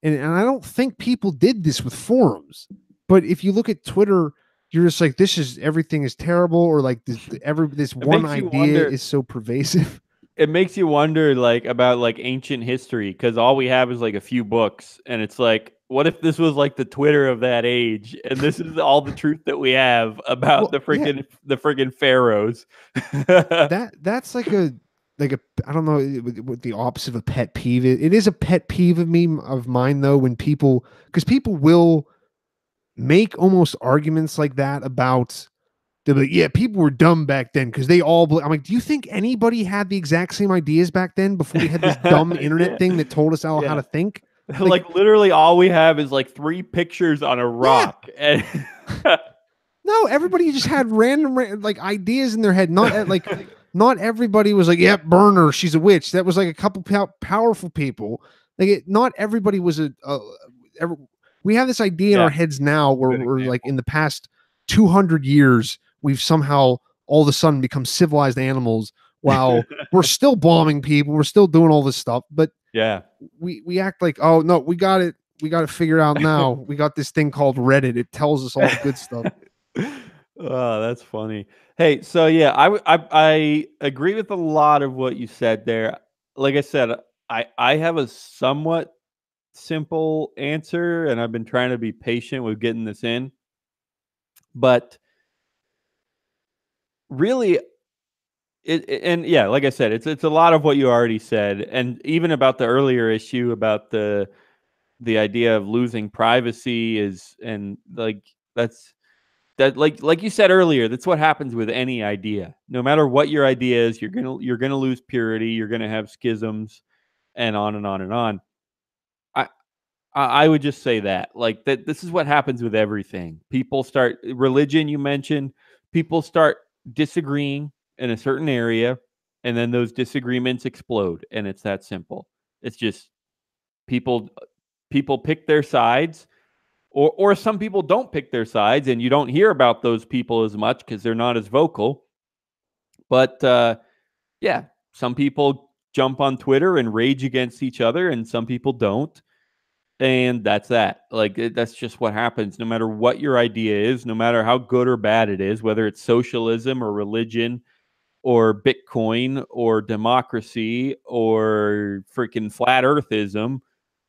and I don't think people did this with forums, but if you look at Twitter, you're just like, this is everything is terrible, or like this It one makes you idea wonder is so pervasive. it makes you wonder, like, about, like, ancient history, because all we have is, like, a few books, and it's like, what if this was, like, the Twitter of that age, and this is all the truth that we have about Well, yeah, the freaking pharaohs? that's like a I don't know what the opposite of a pet peeve is. It is a pet peeve of mine though when people because people will make almost arguments like that about they'll be like, yeah, people were dumb back then because they all. I'm like, do you think anybody had the exact same ideas back then before we had this dumb internet Yeah, thing that told us all how yeah. to think? Like, Like, literally all we have is, like, 3 pictures on a yeah, rock, and no, everybody just had random like ideas in their head. Not everybody was like, "Yep, burn her, she's a witch." That was like a couple powerful people. Not everybody was ever, we have this idea in Yeah, our heads now where good we're like example. in the past 200 years we've somehow all of a sudden become civilized animals while we're still bombing people, we're still doing all this stuff, but Yeah. we act like, "Oh, no, we got it figured out now. We got this thing called Reddit. It tells us all the good stuff." Oh, that's funny. Hey, so yeah, I agree with a lot of what you said there. Like I said, I have a somewhat simple answer, and I've been trying to be patient with getting this in. But really, and yeah, like I said, it's a lot of what you already said, and even about the earlier issue about the idea of losing privacy is, and like that's that like you said earlier, that's what happens with any idea. No matter what your idea is, you're gonna lose purity, you're gonna have schisms, and on and on and on. I I would just say that, like, that this is what happens with everything. People start religion, you mentioned, people start disagreeing in a certain area, and then those disagreements explode, and it's that simple. It's just people pick their sides, or some people don't pick their sides, and you don't hear about those people as much because they're not as vocal. But yeah, some people jump on Twitter and rage against each other, and some people don't. And that's that. Like, that's just what happens, no matter what your idea is, no matter how good or bad it is, whether it's socialism or religion or Bitcoin or democracy or freaking flat earthism.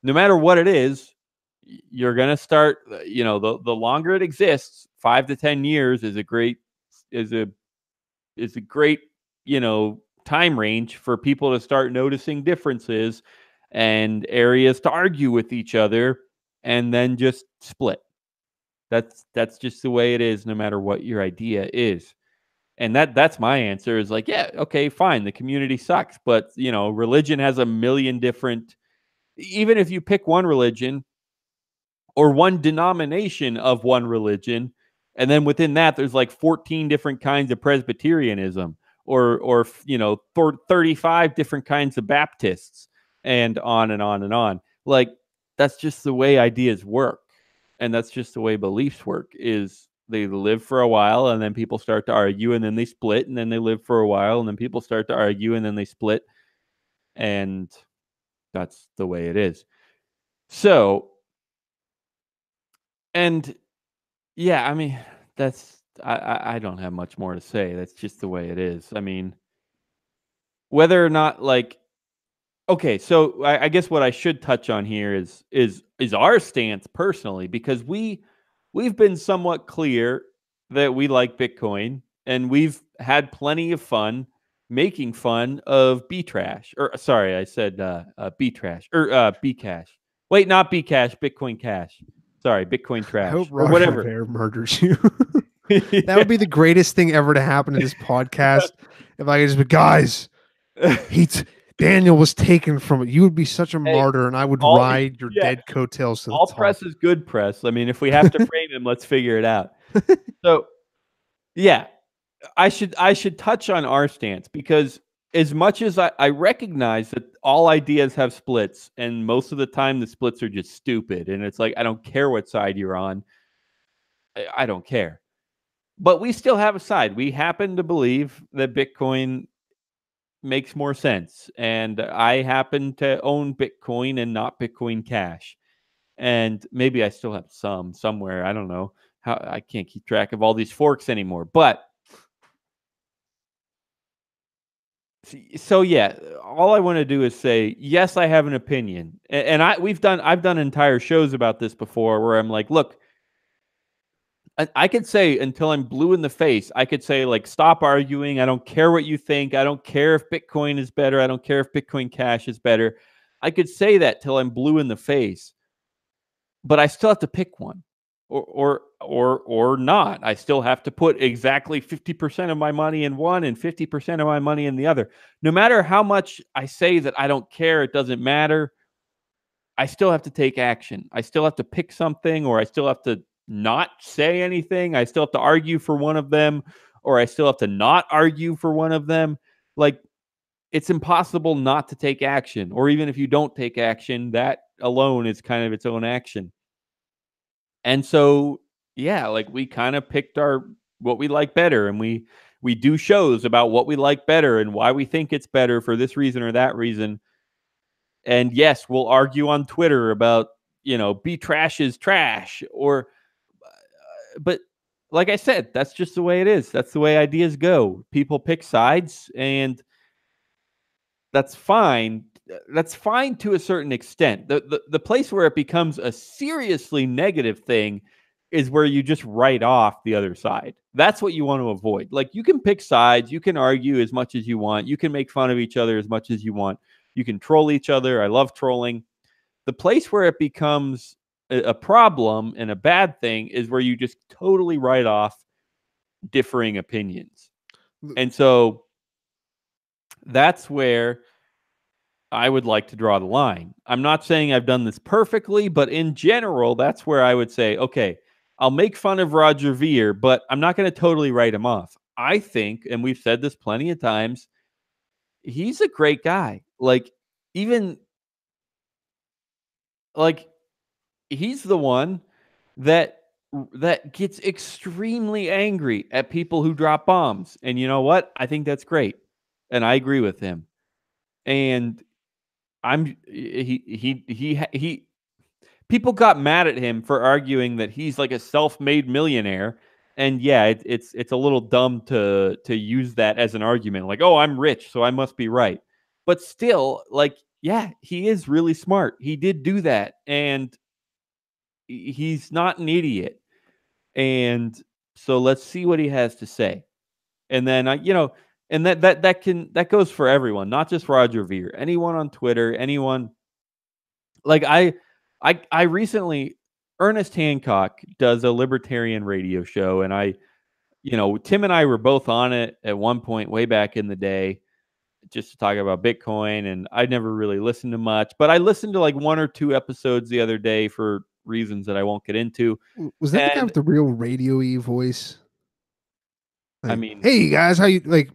No matter what it is, you're going to start, the longer it exists, 5 to 10 years is a great time range for people to start noticing differences and areas to argue with each other, and then just split. That's just the way it is, no matter what your idea is. And that's my answer, is like, yeah, okay, fine, the community sucks, but religion has a million different. Even if you pick one religion or one denomination of one religion, and then within that there's like 14 different kinds of Presbyterianism, or 35 different kinds of Baptists, and on and on and on. Like, that's just the way ideas work, and that's just the way beliefs work. Is they live for a while, and then people start to argue, and then they split, and then they live for a while, and then people start to argue, and then they split, and that's the way it is. So, and yeah, I mean, I don't have much more to say. That's just the way it is. I mean, whether or not, like, okay, so I guess what I should touch on here is our stance personally, because we've been somewhat clear that we like Bitcoin, and we've had plenty of fun making fun of B-Trash. Or sorry, I said B-Trash or B-Cash. Wait, not B-Cash, Bitcoin Cash. Sorry, Bitcoin Trash. I hope or whatever. Bear murders you. That would be the greatest thing ever to happen to this podcast. If I could just be, guys, Daniel was taken from it. You would be such a martyr, and I would ride your dead coattails to the top. Press is good press. I mean, if we have to frame him, let's figure it out. So, yeah, I should touch on our stance, because as much as I recognize that all ideas have splits, and most of the time the splits are just stupid, and it's like, I don't care what side you're on. I don't care. But we still have a side. We happen to believe that Bitcoin makes more sense, and I happen to own Bitcoin and not Bitcoin Cash. And maybe I still have some somewhere. I don't know how. I can't keep track of all these forks anymore. But so yeah, all I want to do is say, yes, I have an opinion, and I've done entire shows about this before, where I'm like, look, I could say until I'm blue in the face, I could say, like, stop arguing. I don't care what you think. I don't care if Bitcoin is better. I don't care if Bitcoin Cash is better. I could say that till I'm blue in the face, but I still have to pick one, or not. I still have to put exactly 50% of my money in one and 50% of my money in the other. No matter how much I say that I don't care, it doesn't matter, I still have to take action. I still have to pick something, or I still have to not say anything. I still have to argue for one of them, or I still have to not argue for one of them. Like, it's impossible not to take action. Or even if you don't take action, that alone is kind of its own action. And so, yeah, like, we kind of picked what we like better, and we do shows about what we like better and why we think it's better for this reason or that reason. And yes, we'll argue on Twitter about, B-Trash is trash, but like I said, that's just the way it is. That's the way ideas go. People pick sides, and that's fine. That's fine to a certain extent. The place where it becomes a seriously negative thing is where you just write off the other side. That's what you want to avoid. Like, you can pick sides, you can argue as much as you want, you can make fun of each other as much as you want, you can troll each other. I love trolling. The place where it becomes a problem and a bad thing is where you just totally write off differing opinions. And so that's where I would like to draw the line. I'm not saying I've done this perfectly, but in general, that's where I would say, okay, I'll make fun of Roger Ver, but I'm not going to totally write him off. I think, and we've said this plenty of times, he's a great guy. Like, even like he's the one that gets extremely angry at people who drop bombs. And you know what? I think that's great. And I agree with him. And he people got mad at him for arguing that he's like a self-made millionaire. And yeah, it's a little dumb to use that as an argument, like, oh, I'm rich, so I must be right. But still, like, yeah, he is really smart. He did do that, and he's not an idiot. And so let's see what he has to say. And then and that goes for everyone, not just Roger Ver. Anyone on Twitter, anyone. Like, I recently, Ernest Hancock does a libertarian radio show, and Tim and I were both on it at one point way back in the day, just to talk about Bitcoin. And I never really listened to much, but I listened to like 1 or 2 episodes the other day for reasons that I won't get into. Was that the guy And with the real radio-y voice? Like, I mean, hey guys, how you like?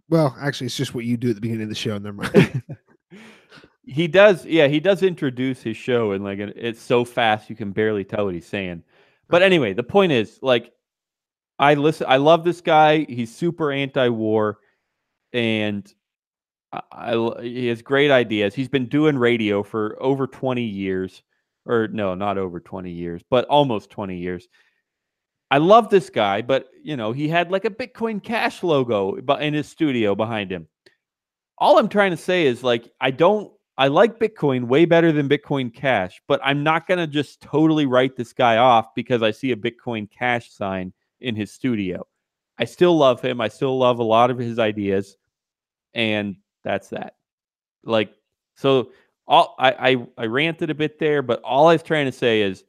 Well, actually, it's just what you do at the beginning of the show. Never mind. he does introduce his show, and like it's so fast you can barely tell what he's saying. But anyway, the point is, like, I love this guy. He's super anti-war, and he has great ideas. He's been doing radio for over 20 years, or no, not over 20 years, but almost 20 years. I love this guy, but he had like a Bitcoin Cash logo in his studio behind him. All I'm trying to say is, like, I like Bitcoin way better than Bitcoin Cash, but I'm not going to just totally write this guy off because I see a Bitcoin Cash sign in his studio. I still love him. I still love a lot of his ideas, and that's that. Like, so I ranted a bit there, but all I was trying to say is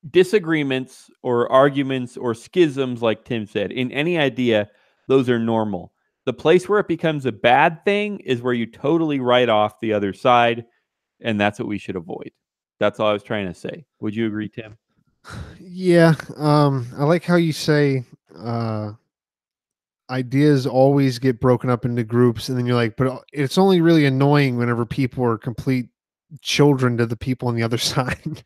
disagreements or arguments or schisms, like Tim said, in any idea, those are normal. The place where it becomes a bad thing is where you totally write off the other side, and that's what we should avoid. That's all I was trying to say. Would you agree, Tim? Yeah. I like how you say ideas always get broken up into groups, and then you're like, but it's only really annoying whenever people are complete children to the people on the other side.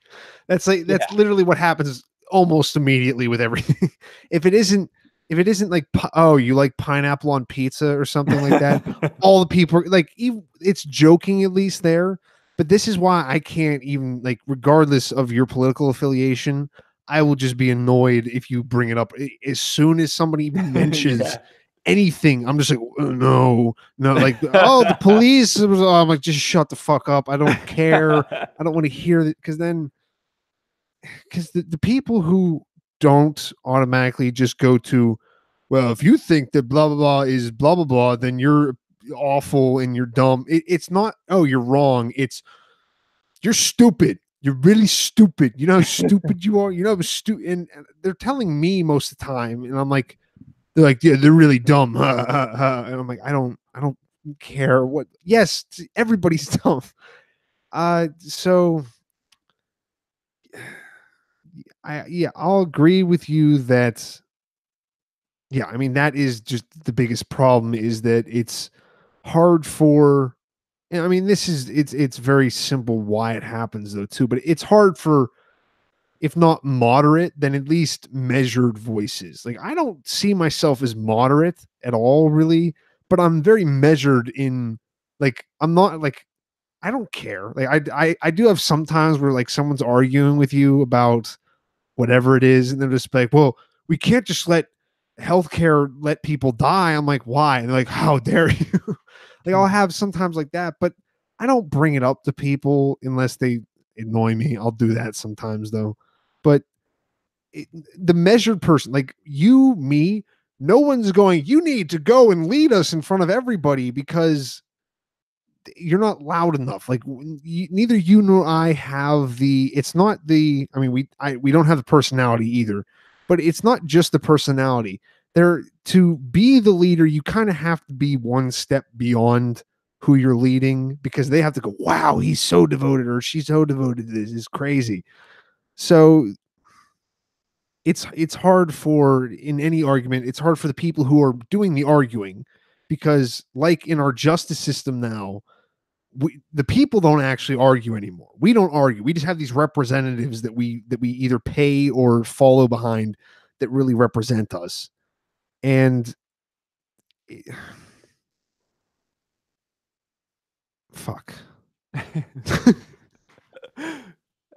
That's literally what happens almost immediately with everything. if it isn't like, oh, you like pineapple on pizza or something like that, all the people are, like, it's joking at least there. But this is why I can't even, like, regardless of your political affiliation, I will just be annoyed if you bring it up. As soon as somebody even mentions anything, I'm just like, oh, no, like, oh, the police. I'm like, just shut the fuck up. I don't care. I don't want to hear it. Because the people who don't automatically just go to, well, if you think that blah, blah, blah is blah, blah, blah, then you're awful and you're dumb. It's not, oh, you're wrong. It's, you're stupid. You're really stupid. You know how stupid you are? You know how stupid. And they're telling me most of the time. And I'm like, they're like, yeah, they're really dumb. And I'm like, I don't care what. Yes, everybody's dumb. So I'll agree with you that, yeah, I mean, that is just the biggest problem, is that it's hard for, I mean, it's very simple why it happens though too, but it's hard for, if not moderate, then at least measured voices. Like, I don't see myself as moderate at all, really, but I'm very measured in, like, I'm not like, I don't care. Like, I do have sometimes where, like, someone's arguing with you about whatever it is, and they're just like, well, we can't just let healthcare let people die. I'm like, why? And they're like, how dare you? Like, I'll have sometimes like that, but I don't bring it up to people unless they annoy me. I'll do that sometimes though. But the measured person, like you, me, no one's going, you need to go and lead us in front of everybody because you're not loud enough. Like, neither you nor I have the, it's not the, I mean, we don't have the personality either, but it's not just the personality there. To be the leader, you kind of have to be one step beyond who you're leading, because they have to go, wow, he's so devoted, or she's so devoted to this, is crazy. So it's hard for, in any argument, it's hard for the people who are doing the arguing because like in our justice system now, the people don't actually argue anymore. We don't argue. We just have these representatives that we either pay or follow behind that really represent us. And fuck. All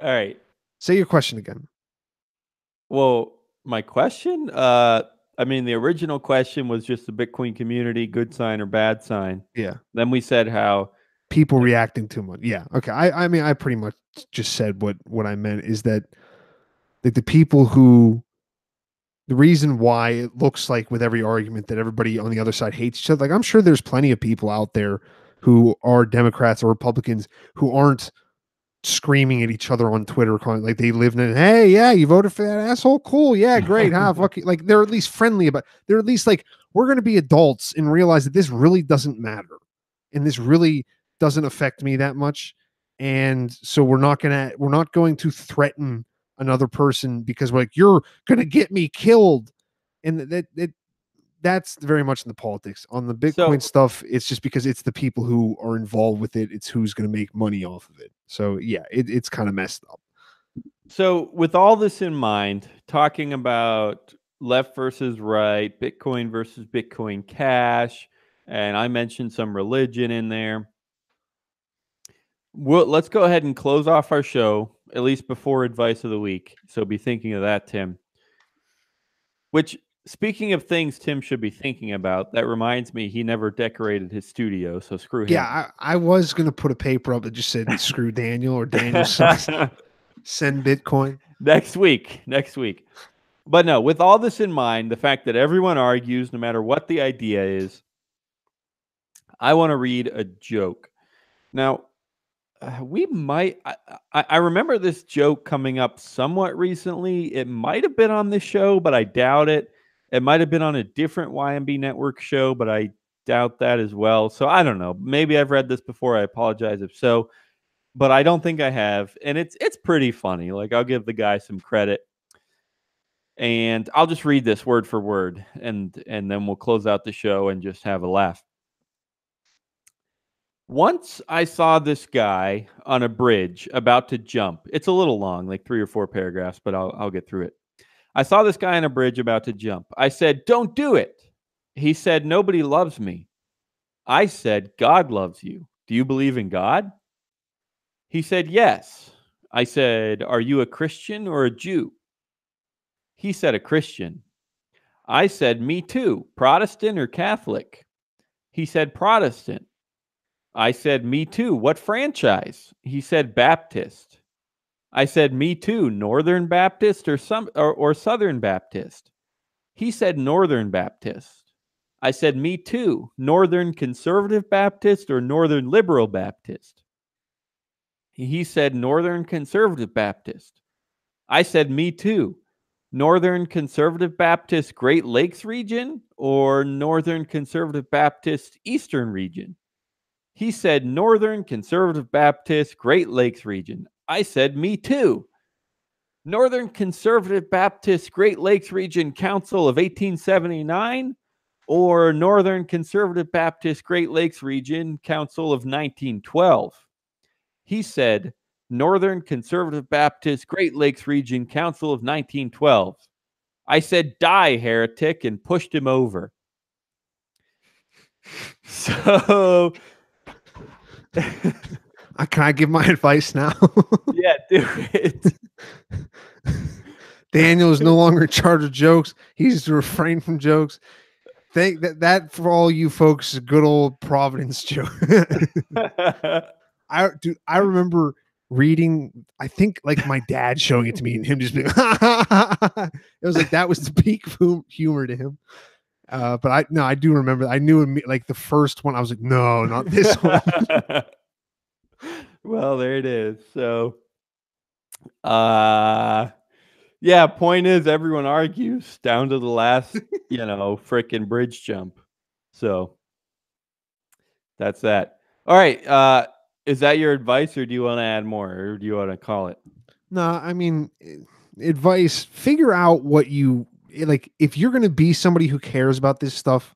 right. Say your question again. Well, my question, I mean, the original question was just the Bitcoin community, good sign or bad sign. Yeah. Then we said how people reacting too much. Yeah. Okay. I mean, I pretty much just said what I meant is that the people who, the reason why it looks like with every argument that everybody on the other side hates each other, like I'm sure there's plenty of people out there who are Democrats or Republicans who aren't screaming at each other on Twitter, like they live in it. Hey, yeah, you voted for that asshole. Cool. Yeah, great. Huh? Fuck you. Like they're at least friendly about, they're at least like, we're going to be adults and realize that this really doesn't matter. And this really doesn't affect me that much. And so we're not going to threaten another person because we're like, you're going to get me killed. And that's very much in the politics. On the Bitcoin stuff, it's just because it's the people who are involved with it. It's who's going to make money off of it. So yeah, it's kind of messed up. So with all this in mind, talking about left versus right, Bitcoin versus Bitcoin Cash, and I mentioned some religion in there. Let's go ahead and close off our show, at least before advice of the week. So be thinking of that, Tim. Which, speaking of things Tim should be thinking about, that reminds me he never decorated his studio, so screw him. Yeah, I was going to put a paper up that just said screw Daniel or Daniel send Bitcoin. Next week. But no, with all this in mind, the fact that everyone argues no matter what the idea is, I want to read a joke. Now, we might, I remember this joke coming up somewhat recently. It might have been on this show, but I doubt it. It might have been on a different YMB network show, but I doubt that as well. So I don't know. Maybe I've read this before. I apologize if so, but I don't think I have. And it's pretty funny. Like, I'll give the guy some credit. And I'll just read this word for word, and then we'll close out the show and just have a laugh. Once I saw this guy on a bridge about to jump. It's a little long, like 3 or 4 paragraphs, but I'll get through it. I saw this guy on a bridge about to jump. I said, "Don't do it." He said, "Nobody loves me." I said, "God loves you. Do you believe in God?" He said, "Yes." I said, "Are you a Christian or a Jew?" He said, "A Christian." I said, "Me too. Protestant or Catholic?" He said, "Protestant." I said, "Me too. What franchise?" He said, "Baptist." I said, "Me too. Northern Baptist or Southern Baptist?" He said, "Northern Baptist." I said, "Me too. Northern Conservative Baptist or Northern Liberal Baptist?" He said, "Northern Conservative Baptist." I said, "Me too. Northern Conservative Baptist Great Lakes region or Northern Conservative Baptist Eastern region?" He said, "Northern Conservative Baptist Great Lakes region." I said, "Me too. Northern Conservative Baptist Great Lakes Region Council of 1879 or Northern Conservative Baptist Great Lakes Region Council of 1912? He said, "Northern Conservative Baptist Great Lakes Region Council of 1912. I said, "Die, heretic," and pushed him over. So, can I give my advice now? Yeah, do it. Daniel is no longer in charge of jokes. He's to refrain from jokes. Thank that for all you folks, a good old Providence joke. I remember reading, I think like my dad showing it to me and him just being it was like that was the peak humor to him. But I do remember, I knew like the first one, I was like, no, not this one. Well, there it is. So yeah, point is everyone argues down to the last, freaking bridge jump. So that's that. All right. Is that your advice, or do you want to add more, or do you want to call it? No, I mean, advice, figure out what you like. If you're going to be somebody who cares about this stuff,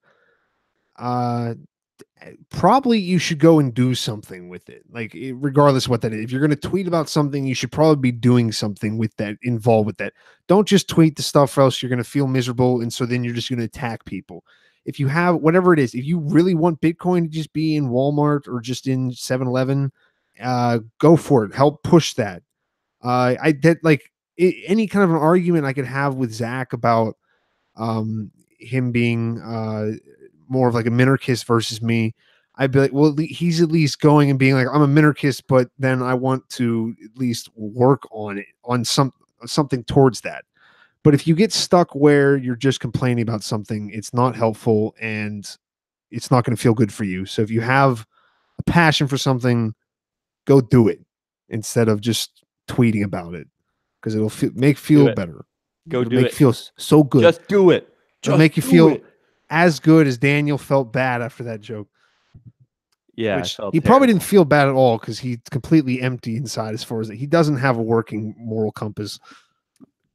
Probably you should go and do something with it. Like regardless of what that is. If you're going to tweet about something, you should probably be doing something with that, involved with that. Don't just tweet the stuff, or else you're going to feel miserable. And so then you're just going to attack people. If you have whatever it is, if you really want Bitcoin to just be in Walmart or just in 7-Eleven, go for it. Help push that. I did like any kind of an argument I could have with Zach about him being more of like a minarchist versus me. I'd be like, well, he's at least going and being like, I'm a minarchist, but then I want to at least work on it, on something towards that. But if you get stuck where you're just complaining about something, it's not helpful and it's not going to feel good for you. So if you have a passion for something, go do it instead of just tweeting about it, because it'll feel better. Go do it. Feel so good. Just do it. It'll make you feel as good as Daniel felt bad after that joke. Yeah, which he probably didn't feel bad at all, because he's completely empty inside as far as that. He doesn't have a working moral compass.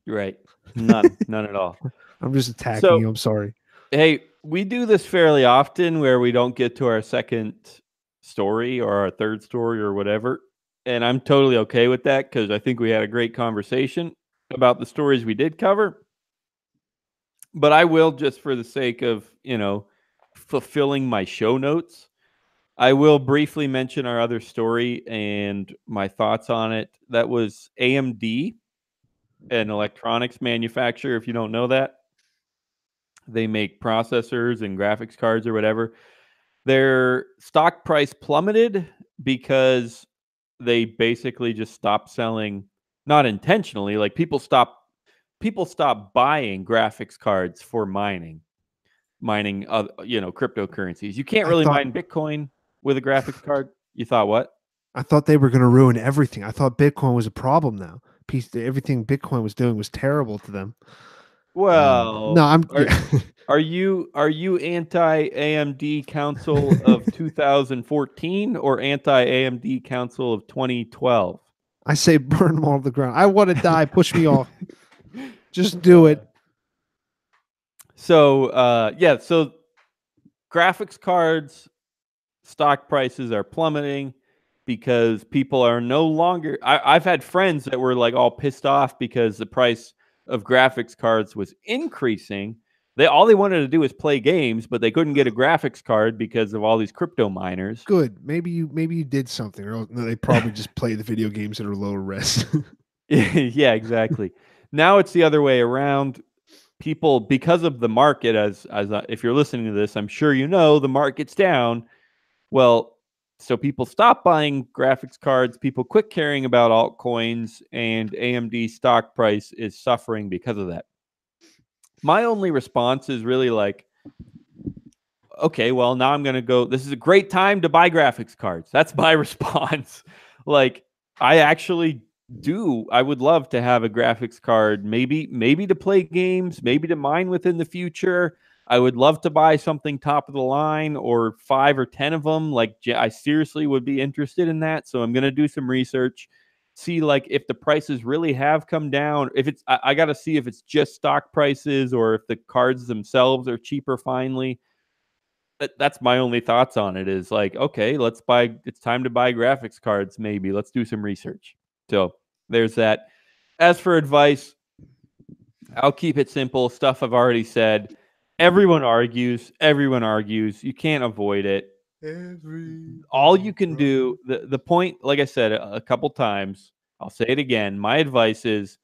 Right. None at all. I'm just attacking you. I'm sorry. Hey, we do this fairly often where we don't get to our second story or our third story or whatever. And I'm totally okay with that, because I think we had a great conversation about the stories we did cover. But I will, just for the sake of, fulfilling my show notes, I will briefly mention our other story and my thoughts on it. That was AMD, an electronics manufacturer. If you don't know that, they make processors and graphics cards or whatever. Their stock price plummeted because they basically just stopped selling, not intentionally, like people stopped buying graphics cards for mining cryptocurrencies. You can't really mine Bitcoin with a graphics card. You thought what? I thought they were going to ruin everything. I thought Bitcoin was a problem now. Everything Bitcoin was doing was terrible to them. Well, no, Are you anti AMD Council of 2014 or anti AMD Council of 2012? I say burn them all to the ground. I want to die. Push me off. Just do it. So so graphics cards stock prices are plummeting because people are no longer. I've had friends that were like all pissed off because the price of graphics cards was increasing. All they wanted to do was play games, but they couldn't get a graphics card because of all these crypto miners. Good. Maybe you did something, or they probably just play the video games that are lower res. Yeah, exactly. Now it's the other way around. People, because of the market, as if you're listening to this, I'm sure you know the market's down. Well, so people stop buying graphics cards. People quit caring about altcoins, and AMD stock price is suffering because of that. My only response is really like, okay, well, now I'm going to go. This is a great time to buy graphics cards. That's my response. Like, I actually do. I would love to have a graphics card, maybe to play games, maybe to mine with in the future. I would love to buy something top of the line, or 5 or 10 of them. Like, I seriously would be interested in that. So I'm going to do some research, see like if the prices really have come down. If it's, I got to see if it's just stock prices or if the cards themselves are cheaper finally. That's my only thoughts on it, is like, okay, it's time to buy graphics cards. Maybe let's do some research. So there's that. As for advice, I'll keep it simple. Stuff I've already said. Everyone argues. You can't avoid it. All you can do, the point, like I said a couple times, I'll say it again. My advice is,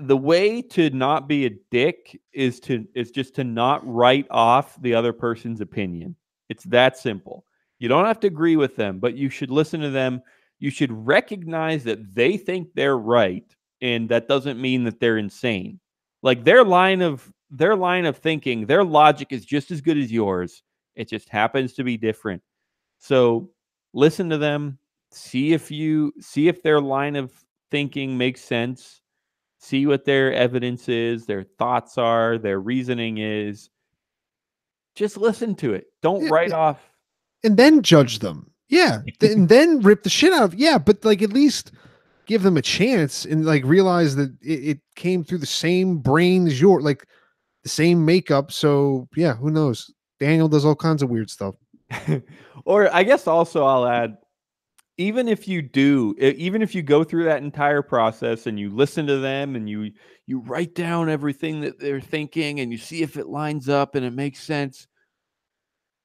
the way to not be a dick is just to not write off the other person's opinion. It's that simple. You don't have to agree with them, but you should listen to them. You should recognize that they think they're right, and that doesn't mean that they're insane. Like, their line of thinking, their logic is just as good as yours. It just happens to be different. So listen to them. See if their line of thinking makes sense. See what their evidence is, their thoughts are, their reasoning is. Just listen to it. Don't write off. And then judge them. Yeah. And then rip the shit out of. Yeah. But like, at least give them a chance and like realize that it came through the same brain as yours. Like, the same makeup. So yeah, who knows? Daniel does all kinds of weird stuff. Or I guess also I'll add, even if you go through that entire process and you listen to them and you write down everything that they're thinking and you see if it lines up and it makes sense,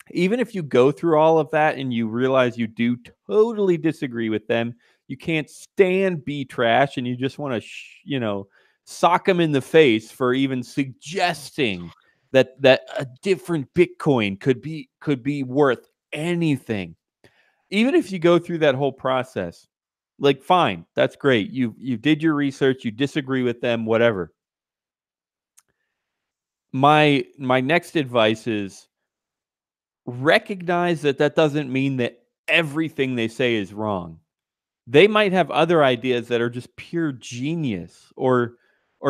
even if you go through all of that and you realize you do totally disagree with them, you can't stand B trash and you just want to sock them in the face for even suggesting that a different Bitcoin could be worth anything. Even if you go through that whole process, like, fine, that's great. You did your research, you disagree with them, whatever. My next advice is recognize that doesn't mean that everything they say is wrong. They might have other ideas that are just pure genius or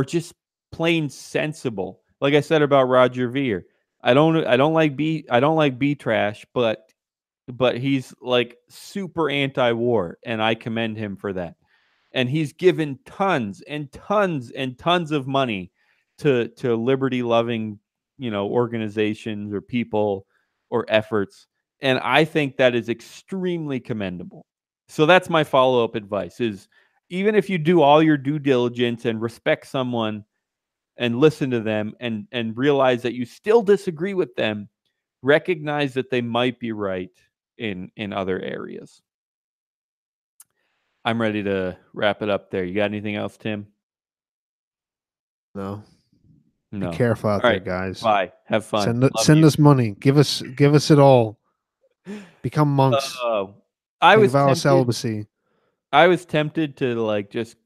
just plain sensible. Like I said about Roger Ver. I don't like B trash, but he's like super anti-war, and I commend him for that. And he's given tons and tons and tons of money to liberty loving, organizations or people or efforts. And I think that is extremely commendable. So that's my follow-up advice is, even if you do all your due diligence and respect someone and listen to them and realize that you still disagree with them, recognize that they might be right in other areas. I'm ready to wrap it up there. You got anything else, Tim? No. No. Be careful out All there, right. guys. Bye. Have fun. Send us money. Give us it all. Become monks. I Take a was vow of tempted. celibacy. I was tempted to like just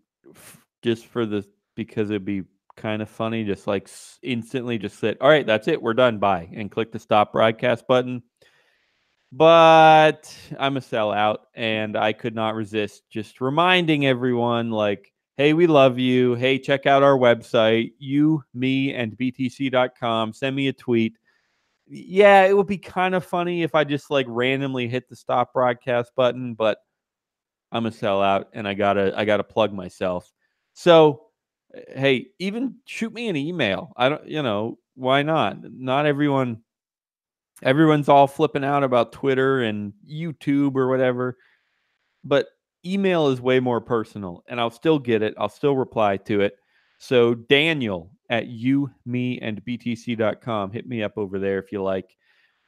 for the because it'd be kind of funny, just like instantly just say, all right, that's it, we're done, bye, and click the stop broadcast button. But I'm a sellout, and I could not resist just reminding everyone, like, hey, we love you. Hey, check out our website, you, me, and BTC.com. Send me a tweet. Yeah, it would be kind of funny if I just like randomly hit the stop broadcast button, but I'm a sellout, and I gotta plug myself. So, hey, even shoot me an email. I don't, why not? Not everyone's all flipping out about Twitter and YouTube or whatever, but email is way more personal, and I'll still get it. I'll still reply to it. So Daniel at btc.com, hit me up over there if you like.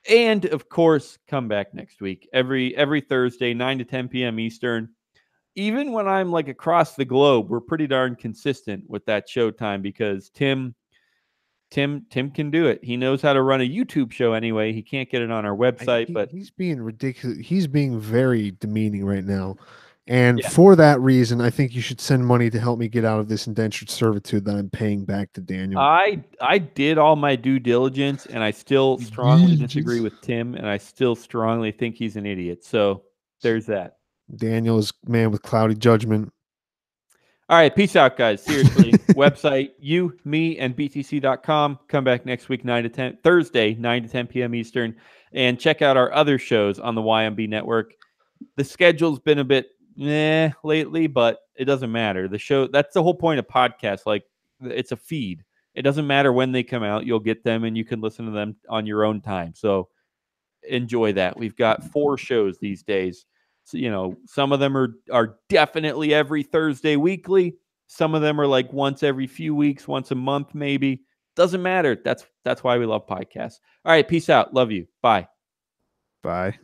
And of course, come back next week. Every Thursday, 9 to 10 p.m. Eastern. Even when I'm like across the globe, we're pretty darn consistent with that show time because Tim can do it. He knows how to run a YouTube show anyway. He can't get it on our website, but He's being ridiculous. He's being very demeaning right now. And yeah. for that reason, I think you should send money to help me get out of this indentured servitude that I'm paying back to Daniel. I did all my due diligence, and I still strongly disagree with Tim, and I still strongly think he's an idiot. So there's that. Daniel is a man with cloudy judgment. All right, peace out, guys. Seriously, website, you, me, and BTC.com. Come back next week, Thursday, 9 to 10 p.m. Eastern, and check out our other shows on the YMB network. The schedule's been a bit lately, but it doesn't matter. The show, that's the whole point of podcasts. Like, it's a feed. It doesn't matter when they come out. You'll get them, and you can listen to them on your own time. So enjoy that. We've got 4 shows these days. So, some of them are definitely every Thursday weekly. Some of them are like once every few weeks, once a month, maybe. Doesn't matter. That's why we love podcasts. All right, peace out. Love you. Bye. Bye.